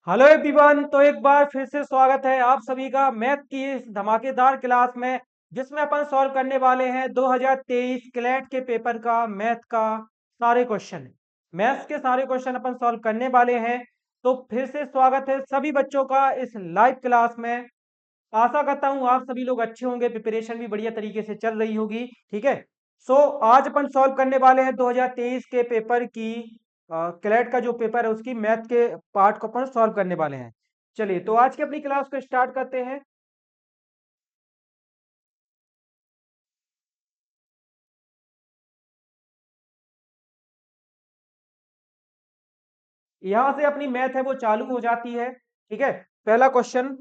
Hello everyone. तो एक बार फिर से स्वागत है आप सभी का मैथ की इस धमाकेदार क्लास में, जिसमें अपन सॉल्व करने वाले हैं 2023 क्लैट के पेपर का मैथ का सारे क्वेश्चन। मैथ्स के सारे क्वेश्चन अपन सॉल्व करने वाले हैं। तो फिर से स्वागत है सभी बच्चों का इस लाइव क्लास में। आशा करता हूँ आप सभी लोग अच्छे होंगे, प्रिपरेशन भी बढ़िया तरीके से चल रही होगी। ठीक है। सो आज अपन सॉल्व करने वाले हैं 2023 के पेपर की क्लैट का जो पेपर है उसकी मैथ के पार्ट को अपन सॉल्व करने वाले हैं। चलिए तो आज की अपनी क्लास को स्टार्ट करते हैं। यहां से अपनी मैथ है वो चालू हो जाती है। ठीक है। पहला क्वेश्चन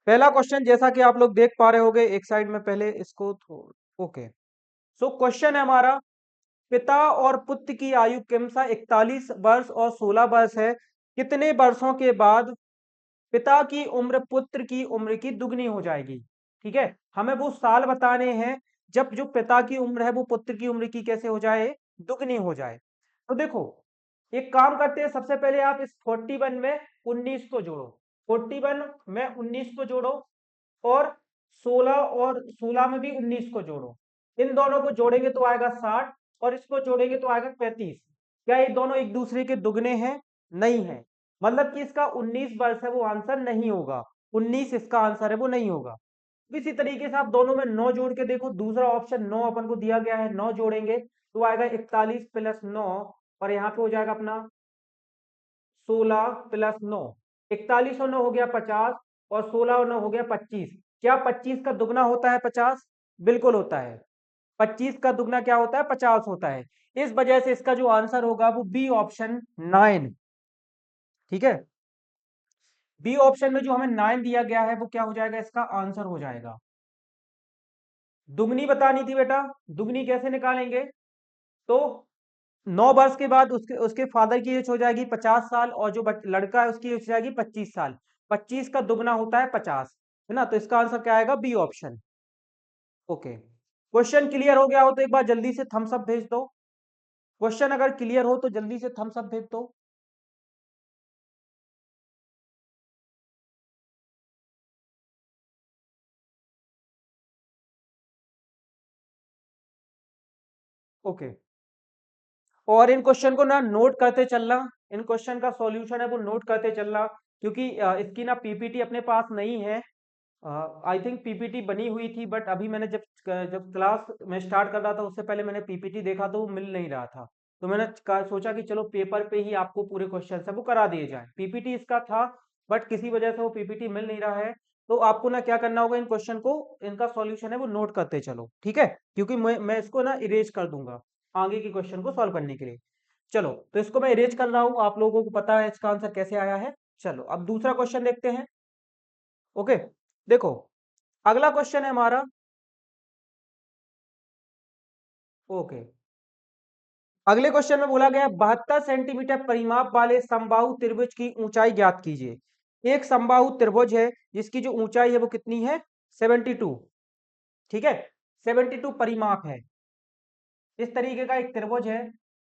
पहला क्वेश्चन जैसा कि आप लोग देख पा रहे होंगे, एक साइड में पहले इसको ओके। सो क्वेश्चन है हमारा, पिता और पुत्र की आयु क्रमशः 41 वर्ष और 16 वर्ष है। कितने वर्षों के बाद पिता की उम्र पुत्र की उम्र की दुगनी हो जाएगी? ठीक है। हमें वो साल बताने हैं जब जो पिता की उम्र है वो पुत्र की उम्र की कैसे हो जाए, दुगनी हो जाए। तो देखो, एक काम करते हैं, सबसे पहले आप इस 41 में 19 को जोड़ो। 41 में 19 को जोड़ो और 16 में भी 19 को जोड़ो। इन दोनों को जोड़ेंगे तो आएगा 60 और इसको जोड़ेंगे तो आएगा 35। क्या ये दोनों एक दूसरे के दुगने हैं? नहीं है। मतलब कि इसका 19 वर्ष है वो आंसर नहीं होगा। 19 इसका आंसर है वो नहीं होगा। इसी तरीके से आप दोनों में 9 जोड़ के देखो, दूसरा ऑप्शन 9 अपन को दिया गया है, 9 जोड़ेंगे तो आएगा 41 प्लस 9 और यहाँ पे हो जाएगा अपना 16 प्लस 9। 41 और 9 हो गया 50 और 16 और 9 हो गया 25। क्या 25 का दुगना होता है 50? बिल्कुल होता है। 25 का दुगना क्या होता है? 50 होता है। इस वजह से इसका जो आंसर होगा वो बी ऑप्शन 9। ठीक है। बी ऑप्शन में जो हमें 9 दिया गया है वो क्या हो जाएगा, इसका आंसर हो जाएगा। दुगनी बतानी थी बेटा। दुगनी कैसे निकालेंगे? तो 9 वर्ष के बाद उसके उसके फादर की एज हो जाएगी 50 साल और जो लड़का है उसकी एज हो जाएगी 25 साल। 25 का दुगना होता है 50, है ना? तो इसका आंसर क्या आएगा? B option. Okay. Question clear हो गया हो तो एक बार जल्दी से थम्स अप भेज दो। क्वेश्चन अगर क्लियर हो तो जल्दी से थम्स अप भेज दो। ओके। और इन क्वेश्चन को ना नोट करते चलना। इन क्वेश्चन का सॉल्यूशन है वो नोट करते चलना, क्योंकि इसकी ना पीपीटी अपने पास नहीं है। आई थिंक पीपीटी बनी हुई थी बट अभी मैंने जब जब क्लास में स्टार्ट कर रहा था उससे पहले मैंने पीपीटी देखा तो वो मिल नहीं रहा था। तो मैंने सोचा कि चलो पेपर पे ही आपको पूरे क्वेश्चन है वो करा दिए जाए। पीपीटी इसका था बट किसी वजह से वो पीपीटी मिल नहीं रहा है। तो आपको ना क्या करना होगा, इन क्वेश्चन को, इनका सॉल्यूशन है वो नोट करते चलो। ठीक है। क्योंकि मैं इसको ना इरेज कर दूंगा आगे के क्वेश्चन को सॉल्व करने के लिए। चलो तो इसको मैं इरेज कर रहा हूँ, आप लोगों को पता है इसका आंसर कैसे आया है। चलो अब दूसरा क्वेश्चन देखते हैं। ओके। देखो, अगला क्वेश्चन है हमारा। ओके। अगले क्वेश्चन में बोला गया 72 सेंटीमीटर परिमाप वाले समबाहु त्रिभुज की ऊंचाई ज्ञात कीजिए। एक समबाहु त्रिभुज है जिसकी जो ऊंचाई है वो कितनी है? 72। ठीक है। 72 परिमाप है। इस तरीके का एक त्रिभुज है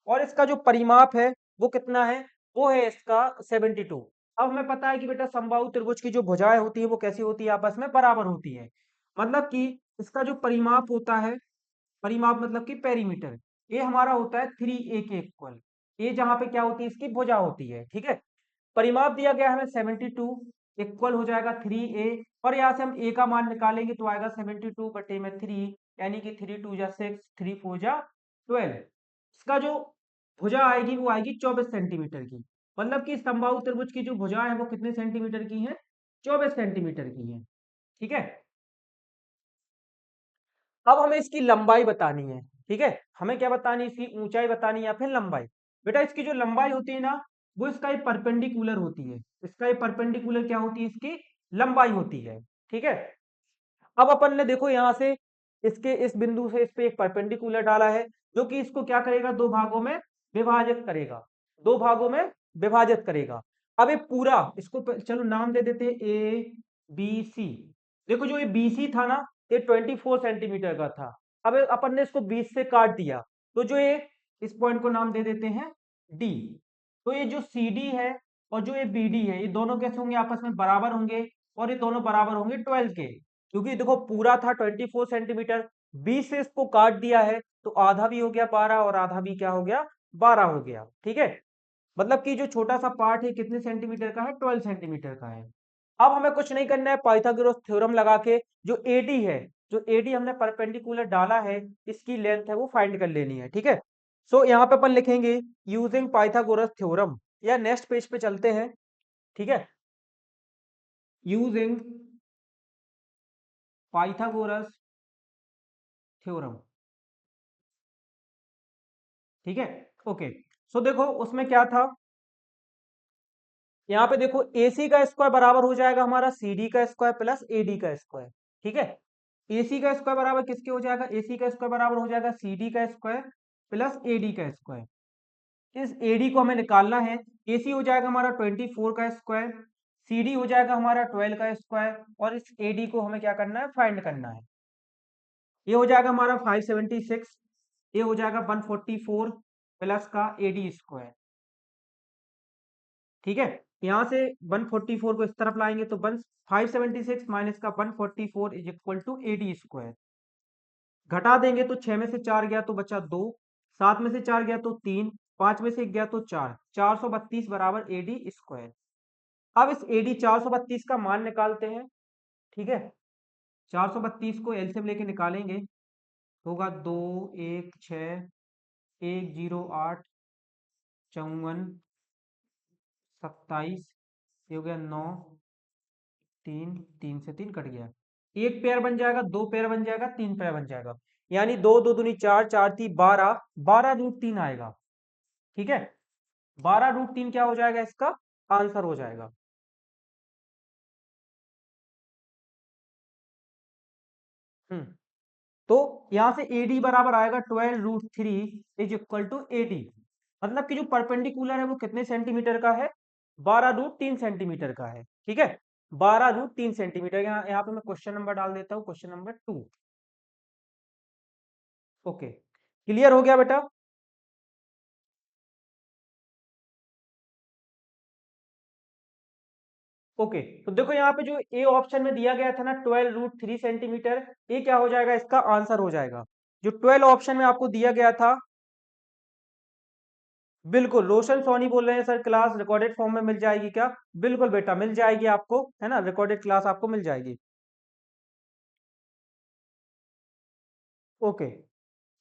और इसका जो परिमाप है वो कितना है? वो है इसका 72। अब हमें पता है कि बेटा समबाहु त्रिभुज की जो भुजाएं होती है वो कैसी होती है, आपस में बराबर होती है। मतलब कि इसका जो परिमाप होता है, परिमाप मतलब कि पेरीमीटर, ये हमारा होता है 3a के इक्वल। ये जहां पे क्या होती है, इसकी भुजा होती है। ठीक है। परिमाप दिया गया है हमें 72, इक्वल हो जाएगा 3a और यहाँ से हम a का मान निकालेंगे तो आएगा 72 बटे में 3, यानी कि 3 2 जा 6, 3 4 जा 12। इसका जो भुजा आएगी वो आएगी 24 सेंटीमीटर की। मतलब कि समबाहु त्रिभुज की जो भुजा है वो कितने सेंटीमीटर की है? 24 सेंटीमीटर की है। ठीक है। अब हमें इसकी लंबाई बतानी है। ठीक है। हमें क्या बतानी है? इसकी ऊंचाई बतानी है या फिर लंबाई। बेटा इसकी जो लंबाई होती है ना वो इसका एक परपेंडिकुलर होती है। इसका एक परपेंडिकुलर क्या होती है? इसकी लंबाई होती है। ठीक है। अब अपन ने देखो यहाँ से इसके इस बिंदु से इस पे एक परपेंडिकुलर डाला है जो कि इसको क्या करेगा, दो भागों में विभाजित करेगा। दो भागों में विभाजित करेगा। अब ये पूरा इसको चलो नाम दे देते हैं ए बी सी। देखो जो ये बी सी था ना, ये 24 सेंटीमीटर का था। अब अपन ने इसको 20 से काट दिया तो जो ये इस पॉइंट को नाम दे देते हैं डी। तो ये जो सी डी है और जो ये बी डी है, ये दोनों कैसे होंगे, आपस में बराबर होंगे, और ये दोनों बराबर होंगे 12 के, क्योंकि देखो पूरा था 24 सेंटीमीटर, 20 से इसको काट दिया है, तो आधा भी हो गया 12 और आधा भी क्या हो गया 12 हो गया। ठीक है, मतलब कि जो छोटा सा पार्ट है कितने सेंटीमीटर का है, 12 सेंटीमीटर का है। अब हमें कुछ नहीं करना है, पाइथागोरस थ्योरम लगा के जो एडी है, जो एडी हमने परपेंडिकुलर डाला है, इसकी लेंथ है वो फाइंड कर लेनी है। ठीक है, सो यहाँ पे अपन लिखेंगे यूजिंग पाइथागोरस थ्योरम, या नेक्स्ट पेज पे चलते हैं। ठीक है, यूजिंग पाइथागोरस थ्योरम। ठीक है, ओके, सो देखो उसमें क्या था, यहाँ पे देखो AC का स्क्वायर बराबर हो जाएगा हमारा CD का स्क्वायर प्लस AD का स्क्वायर। ठीक है, AC का स्क्वायर बराबर किसके हो जाएगा, AC का स्क्वायर बराबर हो जाएगा CD का स्क्वायर प्लस AD का स्क्वायर। इस AD को हमें निकालना है। AC हो जाएगा हमारा 24 का स्क्वायर, CD हो जाएगा हमारा 12 का स्क्वायर, और इस AD को हमें क्या करना है, फाइंड करना है। ये हो जाएगा हमारा 576, ये हो जाएगा 144 प्लस का AD स्क्वायर। ठीक है, यहां से 144 को इस तरफ लाएंगे तो 576 माइनस का 144 is equal to AD square. घटा देंगे तो 6 में से 4 गया तो बचा 2, 7 में से 4 गया तो 3, 5 में से 1 गया तो 4, 432 बराबर AD स्क्वायर। अब इस AD 432 का मान निकालते हैं। ठीक है, 432 को एलसीएम लेके निकालेंगे, होगा 2 1 6 1 0 8 54 27, ये हो गया 9 3, 3 से 3 कट गया, एक पेयर बन जाएगा, दो पेयर बन जाएगा, तीन पेयर बन जाएगा, यानी दो दो दूनी चार, चार थी 12, 12√3 आएगा। ठीक है, 12√3 क्या हो जाएगा, इसका आंसर हो जाएगा। हम्म, तो यहां से AD बराबर आएगा 12√3 इज इक्वल टू AD, मतलब कि जो परपेंडिकुलर है वो कितने सेंटीमीटर का है, 12√3 सेंटीमीटर का है। ठीक है, 12√3 सेंटीमीटर। यहाँ पे मैं क्वेश्चन नंबर डाल देता हूँ, क्वेश्चन नंबर 2। ओके, क्लियर हो गया बेटा। ओके, तो देखो यहाँ पे जो ए ऑप्शन में दिया गया था ना 12√3 सेंटीमीटर, ये क्या हो जाएगा, इसका आंसर हो जाएगा। जो 12 ऑप्शन में आपको दिया गया था, बिल्कुल रोशन सोनी बोल रहे हैं सर, क्लास रिकॉर्डेड फॉर्म में मिल जाएगी क्या, बिल्कुल बेटा मिल जाएगी आपको, है ना, रिकॉर्डेड क्लास आपको मिल जाएगी। ओके,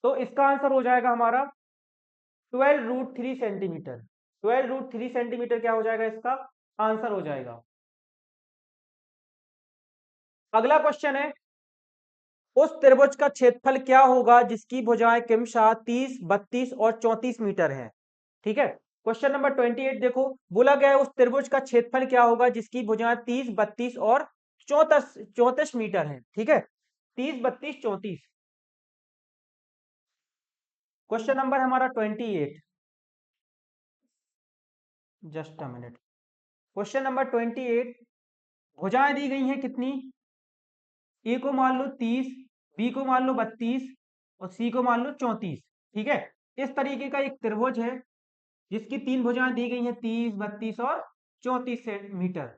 तो इसका आंसर हो जाएगा हमारा 12√3 सेंटीमीटर। 12√3 सेंटीमीटर क्या हो जाएगा, इसका आंसर हो जाएगा। अगला क्वेश्चन है, उस त्रिभुज का क्षेत्रफल क्या होगा जिसकी भुजाएं क्रमशः 30, 32 और 34 मीटर है। ठीक है, क्वेश्चन नंबर 28 देखो, बोला गया है उस त्रिभुज का क्षेत्रफल क्या होगा जिसकी भुजाएं 30, 32 और 34 मीटर है। ठीक है, 30, 32, 34। क्वेश्चन नंबर हमारा 28, just a minute. Question number 28, भुजाएं दी गई हैं कितनी, ए को मान लो 30, बी को मान लो 32 और सी को मान लो 34। ठीक है, इस तरीके का एक त्रिभुज है जिसकी तीन भुजाएं दी गई हैं 30, 32 और 34 सेंटीमीटर,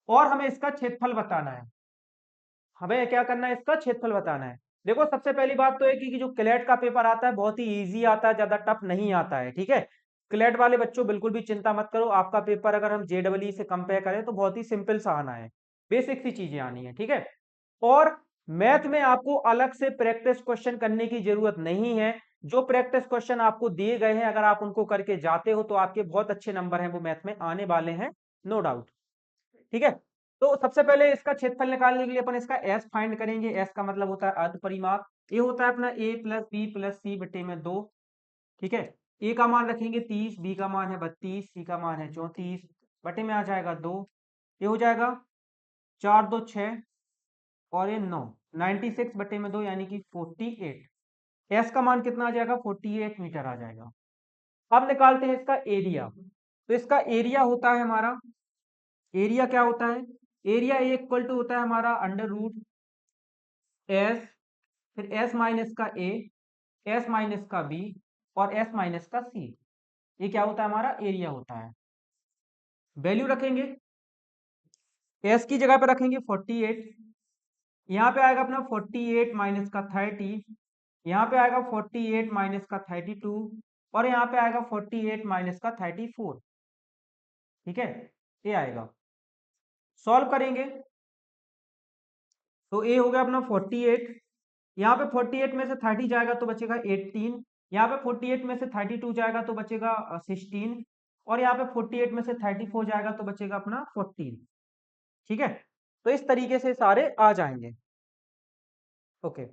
और हमें इसका क्षेत्रफल बताना है। हमें क्या करना है, इसका क्षेत्रफल बताना है। देखो सबसे पहली बात तो है कि जो क्लेट का पेपर आता है बहुत ही इजी आता है, ज्यादा टफ नहीं आता है। ठीक है, क्लेट वाले बच्चों बिल्कुल भी चिंता मत करो, आपका पेपर अगर हम JEE से कंपेयर करें तो बहुत ही सिंपल सा आना है, बेसिक सी चीजें आनी है। ठीक है, और मैथ में आपको अलग से प्रैक्टिस क्वेश्चन करने की जरूरत नहीं है। जो प्रैक्टिस क्वेश्चन आपको दिए गए हैं, अगर आप उनको करके जाते हो तो आपके बहुत अच्छे नंबर हैं वो मैथ में आने वाले हैं, नो डाउट। ठीक है, तो सबसे पहले इसका क्षेत्रफल निकालने के लिए अपन इसका एस फाइंड करेंगे। एस का मतलब होता है अर्ध परिमाप, ये होता है अपना a प्लस बी प्लस सी बटे में 2। ठीक है, ए का मान रखेंगे 30, बी का मान है 32, सी का मान है 34, बटे में आ जाएगा 2, ये हो जाएगा 4 2 6 और ये 9, 96 बटे में 2 यानी कि 48। एस का मान कितना आ जाएगा, 48 मीटर आ जाएगा। अब निकालते हैं इसका एरिया, तो इसका एरिया होता है हमारा, एरिया क्या होता है, एरिया इक्वल टू होता है हमारा अंडर रूट एस, फिर एस माइनस का ए, एस माइनस का बी और एस माइनस का सी। ये क्या होता है हमारा एरिया होता है। वैल्यू रखेंगे, एस की जगह पे रखेंगे 48, यहाँ पे आएगा अपना 48 माइनस का 30, यहाँ पे आएगा 48 माइनस का 32, और यहाँ पे आएगा 48 माइनस का 34। ठीक है, ये आएगा। सॉल्व करेंगे तो ए हो गया अपना 48, यहाँ पे 48 में से 30 जाएगा तो बचेगा 18, यहाँ पे 48 में से 32 जाएगा तो बचेगा 16, और यहाँ पे 48 में से 34 जाएगा तो बचेगा अपना 14। ठीक है, तो इस तरीके से सारे आ जाएंगे। ओके,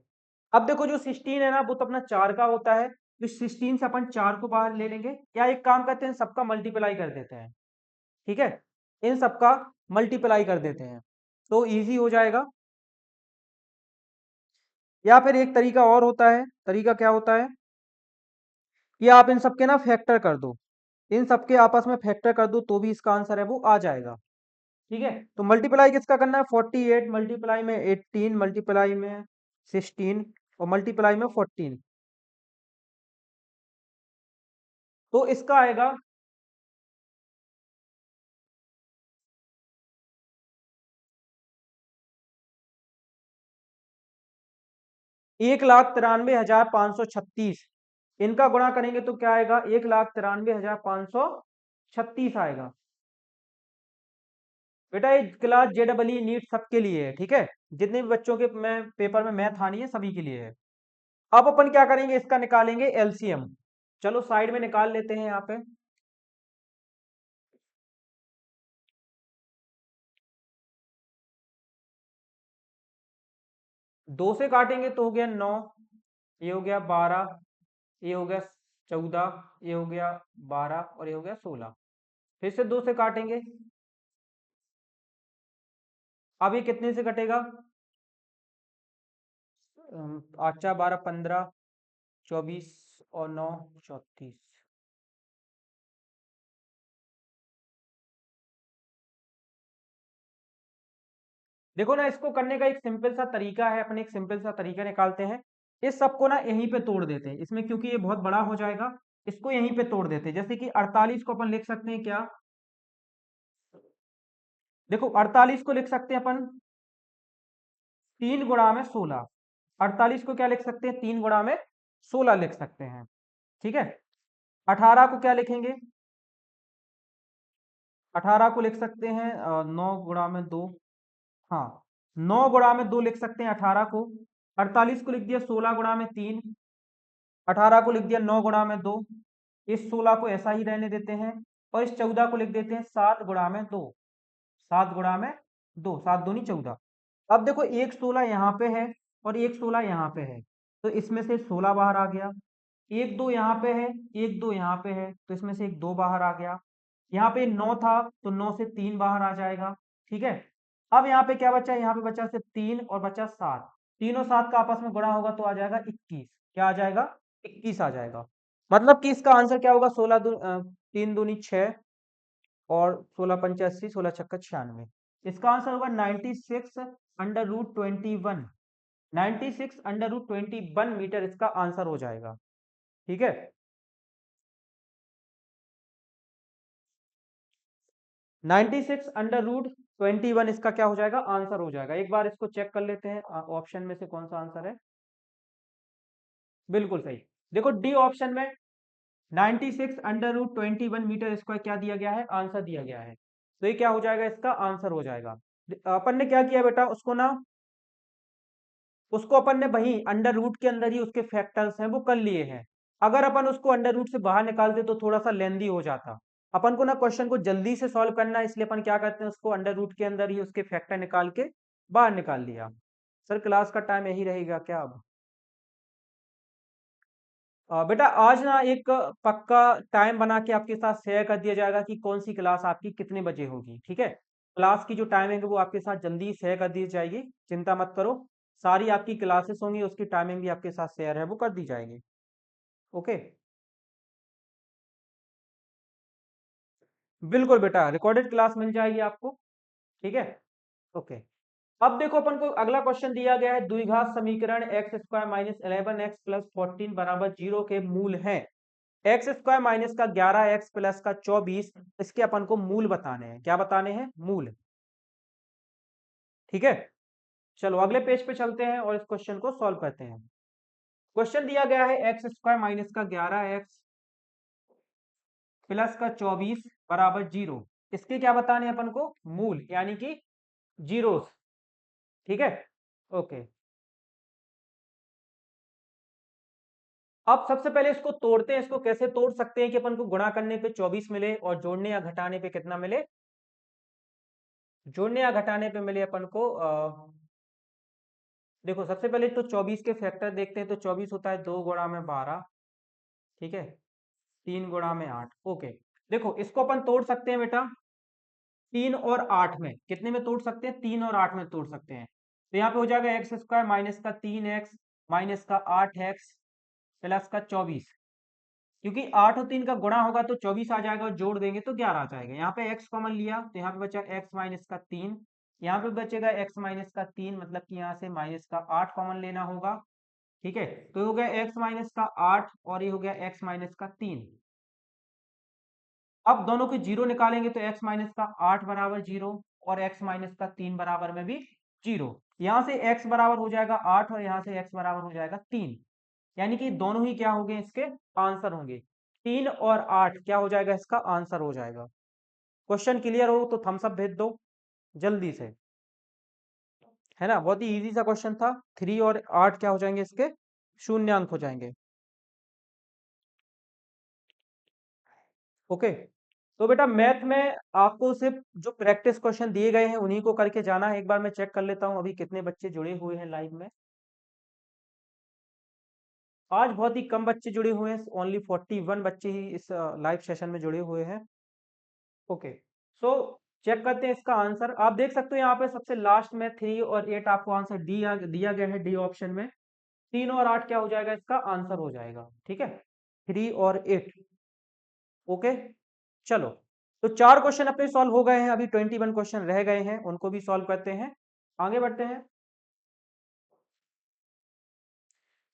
अब देखो जो 16 है ना वो तो अपना 4 का होता है, तो 16 से अपन 4 को बाहर ले लेंगे, या एक काम करते हैं सबका मल्टीप्लाई कर देते हैं। ठीक है, इन सबका मल्टीप्लाई कर देते हैं तो इजी हो जाएगा। या फिर एक तरीका और होता है, तरीका क्या होता है कि आप इन सबके ना फैक्टर कर दो, इन सबके आपस में फैक्टर कर दो तो भी इसका आंसर है वो आ जाएगा। ठीक है, तो मल्टीप्लाई किसका करना है, 48 मल्टीप्लाई में 18 मल्टीप्लाई में 16 और मल्टीप्लाई में 14, तो इसका आएगा 1,93,536। इनका गुणा करेंगे तो क्या आएगा, 1,93,536 आएगा। बेटा ये क्लास JEE नीट सबके लिए है, ठीक है, जितने भी बच्चों के मैं पेपर में मैथ आनी है सभी के लिए है। अब अपन क्या करेंगे, इसका निकालेंगे एलसीएम। चलो साइड में निकाल लेते हैं यहाँ पे। 2 से काटेंगे तो हो गया 9, ये हो गया 12, ये हो गया 14, ये हो गया 12 और ये हो गया 16। फिर से 2 से काटेंगे, अब ये कितने से कटेगा, 8 4 12 15 24 और 9 34। देखो ना, इसको करने का एक सिंपल सा तरीका है, अपने एक सिंपल सा तरीका निकालते हैं। इस सबको ना यहीं पे तोड़ देते हैं, इसमें क्योंकि ये बहुत बड़ा हो जाएगा, इसको यहीं पे तोड़ देते हैं। जैसे कि 48 को अपन लिख सकते हैं क्या, देखो 48 को लिख सकते हैं अपन 3 गुणा में 16। 48 को क्या लिख सकते हैं, 3 गुणा में 16 लिख सकते हैं। ठीक है, 18 को क्या लिखेंगे, 18 को लिख सकते हैं 9 गुणा में 2। हाँ, 9 गुणा में 2 लिख सकते हैं 18 को। 48 को लिख दिया 16 गुणा में 3, 18 को लिख दिया 9 गुणा में 2। इस 16 को ऐसा ही रहने देते हैं, और इस 14 को लिख देते हैं 7 गुणा में 2। 7 गुणा में 2, 7 दूनी 14। अब देखो एक 16 यहाँ पे है और एक 16 यहाँ पे है, तो इसमें से 16 बाहर आ गया। एक 2 यहाँ पे है, एक 2 यहाँ पे है, तो इसमें से एक 2 बाहर आ गया। यहाँ पे 9 था तो 9 से 3 बाहर आ जाएगा। ठीक है, अब यहाँ पे क्या बचा, यहाँ पे बचा सिर्फ 3 और बचा 7। 3 और 7 का आपस में गुणा होगा तो आ जाएगा 21। क्या आ जाएगा, 21 आ जाएगा। मतलब कि इसका आंसर क्या होगा, 3 दूनी 6 और 16 × 5 = 80, 16 × 6 = 96। इसका आंसर होगा 96/√21। 96/√21 मीटर इसका आंसर हो जाएगा। ठीक है, 96/√21 इसका क्या हो जाएगा, आंसर हो जाएगा। एक बार इसको चेक कर लेते हैं ऑप्शन में से कौन सा आंसर है। बिल्कुल सही। देखो डी ऑप्शन में 96/√21 मीटर स्क्वायर क्या दिया गया है, आंसर दिया गया है, तो ये क्या हो जाएगा, इसका आंसर हो जाएगा। अपन ने क्या किया बेटा, उसको अपन ने वही अंडर रूट के अंदर ही उसके फैक्टर्स हैं वो कर लिए हैं। अगर अपन उसको अंडर रूट से बाहर निकालते तो थोड़ा सा लेंदी हो जाता। अपन को ना क्वेश्चन को जल्दी से सॉल्व करना है, इसलिए अपन क्या करते हैं, उसको अंडर रूट के अंदर ही उसके फैक्टर निकाल के बाहर निकाल लिया। सर क्लास का टाइम यही रहेगा क्या अब, बेटा आज ना एक पक्का टाइम बना के आपके साथ शेयर कर दिया जाएगा कि कौन सी क्लास आपकी कितने बजे होगी। ठीक है, क्लास की जो टाइमिंग है वो आपके साथ जल्दी शेयर कर दी जाएगी, चिंता मत करो। सारी आपकी क्लासेस होंगी, उसकी टाइमिंग भी आपके साथ शेयर है वो कर दी जाएगी। ओके, बिल्कुल बेटा, रिकॉर्डेड क्लास मिल जाएगी आपको। ठीक है, ओके। अब देखो अपन को अगला क्वेश्चन दिया गया है, द्विघात समीकरण x² - 11x + 14 = 0 के मूल हैं। एक्स स्क्वायर माइनस का 11x प्लस का 24, इसके अपन को मूल बताने हैं। क्या बताने हैं? मूल। ठीक है, चलो अगले पेज पे चलते हैं और इस क्वेश्चन को सॉल्व करते हैं। क्वेश्चन दिया गया है एक्स स्क्वायर माइनस का 11x प्लस का 24 बराबर 0। इसके क्या बताने हैं अपन को? मूल, यानी कि जीरोस। ठीक है, ओके। अब सबसे पहले इसको तोड़ते हैं। इसको कैसे तोड़ सकते हैं कि अपन को गुणा करने पे 24 मिले और जोड़ने या घटाने पे कितना मिले? जोड़ने या घटाने पे मिले अपन को देखो सबसे पहले तो 24 के फैक्टर देखते हैं। तो 24 होता है 2 गुणा में 12, ठीक है, 3 गुणा में 8। ओके, देखो इसको अपन तोड़ सकते हैं बेटा 3 और 8 में। कितने में तोड़ सकते हैं? 3 और 8 में तोड़ सकते हैं। तो यहाँ पे हो जाएगा एक्स स्क्वायर माइनस का 3x माइनस का 8x प्लस का 24। क्योंकि 8 और 3 का गुणा होगा तो 24 आ जाएगा, और जोड़ देंगे तो 11 आ जाएगा। यहाँ पे x कॉमन लिया तो यहाँ पे बचा x माइनस का 3। यहाँ पे बचेगा x माइनस का 3, मतलब कि यहाँ से माइनस का 8 कॉमन लेना होगा। ठीक है, तो ये हो गया x माइनस का 8 और ये हो गया x माइनस का 3। अब दोनों के जीरो निकालेंगे तो x माइनस का 8 बराबर 0 और x माइनस का 3 बराबर में भी 0। यहाँ से x बराबर हो जाएगा 8 और यहाँ से x बराबर हो जाएगा 3। यानी कि दोनों ही क्या होंगे? इसके आंसर होंगे। 3 और 8 क्या हो जाएगा? इसका आंसर हो जाएगा। क्वेश्चन क्लियर हो तो थम्स अप भेज दो जल्दी से, है ना। बहुत ही इजी सा क्वेश्चन था। 3 और 8 क्या हो जाएंगे? इसके शून्यांक हो जाएंगे। ओके, तो बेटा मैथ में आपको सिर्फ जो प्रैक्टिस क्वेश्चन दिए गए हैं उन्हीं को करके जाना है। एक बार मैं चेक कर लेता हूं अभी कितने बच्चे जुड़े हुए हैं लाइव में। आज बहुत ही कम बच्चे जुड़े हुए हैं, ओनली 41 बच्चे ही इस लाइव सेशन में जुड़े हुए हैं। ओके, सो चेक करते हैं इसका आंसर। आप देख सकते हो यहाँ पे सबसे लास्ट में 3 और 8 आपको आंसर दिया गया है डी ऑप्शन में। 3 और 8 क्या हो जाएगा? इसका आंसर हो जाएगा। ठीक है, 3 और 8। ओके, चलो तो 4 क्वेश्चन अपने सॉल्व हो गए हैं। अभी 21 क्वेश्चन रह गए हैं, उनको भी सॉल्व करते हैं। आगे बढ़ते हैं।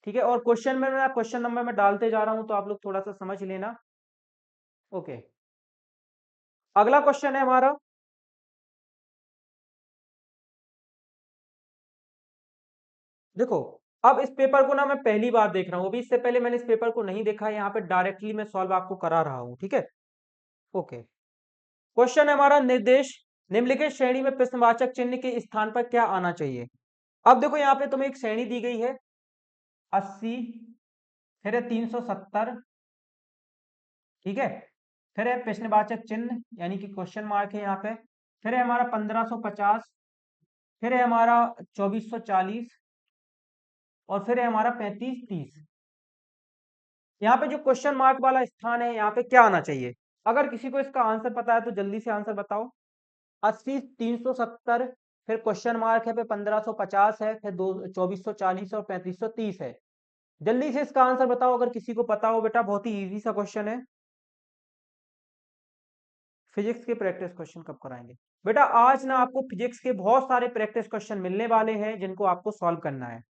ठीक है, और क्वेश्चन में मैं क्वेश्चन नंबर में डालते जा रहा हूं तो आप लोग थोड़ा सा समझ लेना। ओके, अगला क्वेश्चन है हमारा। देखो अब इस पेपर को ना मैं पहली बार देख रहा हूं, अभी इससे पहले मैंने इस पेपर को नहीं देखा है। यहाँ पे डायरेक्टली मैं सॉल्व आपको करा रहा हूं। ठीक है, ओके। क्वेश्चन है हमारा, निर्देश निम्नलिखित श्रेणी में प्रश्नवाचक चिन्ह के स्थान पर क्या आना चाहिए? अब देखो यहाँ पे तुम्हें एक श्रेणी दी गई है 80, फिर है 370, ठीक है, फिर है प्रश्नवाचक चिन्ह यानी कि क्वेश्चन मार्क है यहाँ पे, फिर है हमारा 1550, फिर है हमारा 2440 और फिर है हमारा 3530। यहाँ पे जो क्वेश्चन मार्क वाला स्थान है यहाँ पे क्या आना चाहिए? अगर किसी को इसका आंसर पता है तो जल्दी से आंसर बताओ। 80, 370, फिर क्वेश्चन मार्क है, फिर 1550 है, फिर 2440 और 3530 है। जल्दी से इसका आंसर बताओ अगर किसी को पता हो बेटा, बहुत ही इजी सा क्वेश्चन है। फिजिक्स के प्रैक्टिस क्वेश्चन कब कराएंगे? बेटा आज ना आपको फिजिक्स के बहुत सारे प्रैक्टिस क्वेश्चन मिलने वाले हैं जिनको आपको सॉल्व करना है।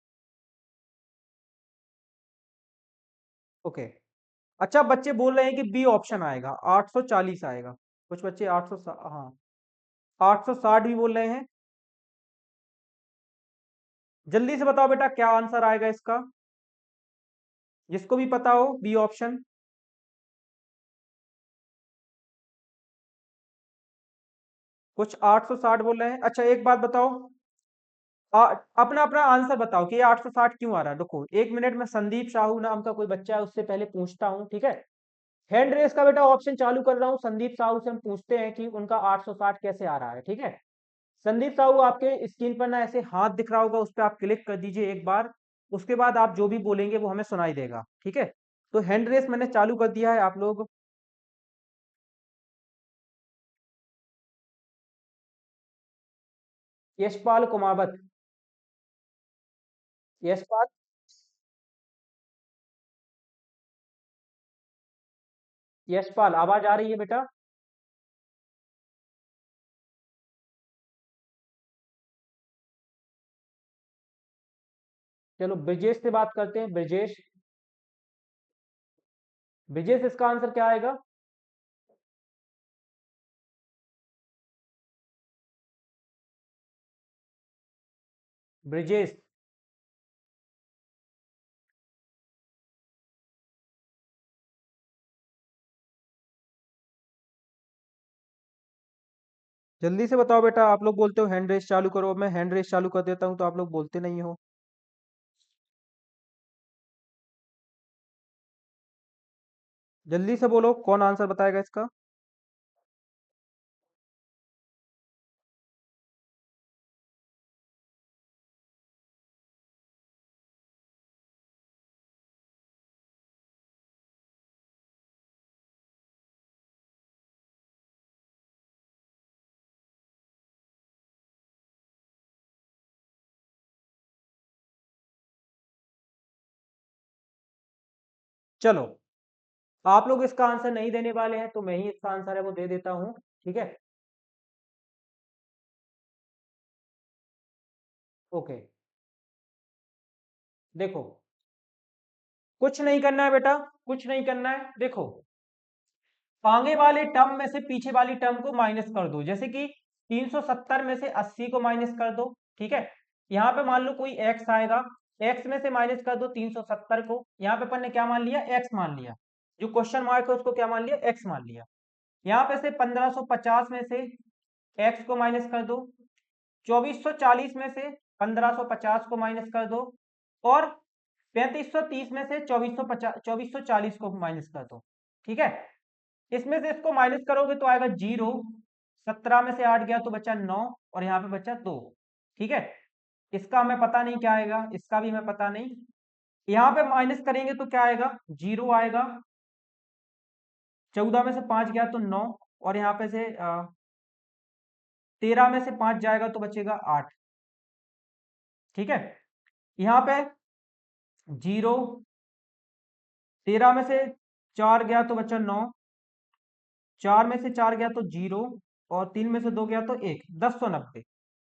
ओके, अच्छा बच्चे बोल रहे हैं कि बी ऑप्शन आएगा, 840 आएगा। कुछ बच्चे 800, हाँ 860 भी बोल रहे हैं। जल्दी से बताओ बेटा क्या आंसर आएगा इसका, जिसको भी पता हो बी ऑप्शन। कुछ 860 बोल रहे हैं। अच्छा एक बात बताओ, अपना अपना आंसर बताओ कि ये 860 क्यों आ रहा है। देखो एक मिनट में संदीप साहू नाम का कोई बच्चा है उससे पहले पूछता हूँ, ठीक है। हैंड रेस का बेटा ऑप्शन चालू कर रहा हूँ, संदीप साहू से हम पूछते हैं कि उनका 860 कैसे आ रहा है। ठीक है, संदीप साहू आपके स्क्रीन पर ना ऐसे हाथ दिख रहा होगा, उस पर आप क्लिक कर दीजिए एक बार। उसके बाद आप जो भी बोलेंगे वो हमें सुनाई देगा। ठीक है, तो हैंड रेस मैंने चालू कर दिया है, आप लोग। यशपाल कुमावत, यशपाल, यशपाल आवाज आ रही है बेटा? चलो ब्रजेश से बात करते हैं, ब्रजेश। ब्रिजेश, इसका आंसर क्या आएगा? ब्रिजेश, जल्दी से बताओ बेटा। आप लोग बोलते हो हैंड रेस चालू करो, मैं हैंड रेस चालू कर देता हूं तो आप लोग बोलते नहीं हो। जल्दी से बोलो, कौन आंसर बताएगा इसका? चलो, आप लोग इसका आंसर नहीं देने वाले हैं तो मैं ही इसका आंसर है वो दे देता हूं। ठीक है, ओके। देखो, कुछ नहीं करना है बेटा, कुछ नहीं करना है। देखो, आगे वाले टर्म में से पीछे वाली टर्म को माइनस कर दो। जैसे कि 370 में से 80 को माइनस कर दो। ठीक है, यहाँ पे मान लो कोई x आएगा, x में से माइनस कर दो 370 को। यहाँ पे अपन ने क्या मान लिया? x मान लिया। जो क्वेश्चन मार्क है उसको क्या मान लिया? x मान लिया। यहाँ पे से 1550 में से x को माइनस कर दो, 2440 में से 1550 को माइनस कर दो, और 3530 में से 2440 को माइनस कर दो। ठीक है, इसमें से इसको माइनस करोगे तो आएगा 0। 17 में से 8 गया तो बचा 9, और यहाँ पे बचा 2। ठीक है, इसका हमें पता नहीं क्या आएगा, इसका भी हमें पता नहीं। यहाँ पे माइनस करेंगे तो क्या आएगा? 0 आएगा। 14 में से 5 गया तो 9, और यहाँ पे से 13 में से 5 जाएगा तो बचेगा 8। ठीक है, यहाँ पे 0, 13 में से 4 गया तो बचा 9, 4 में से 4 गया तो 0, और 3 में से 2 गया तो 1। 1090।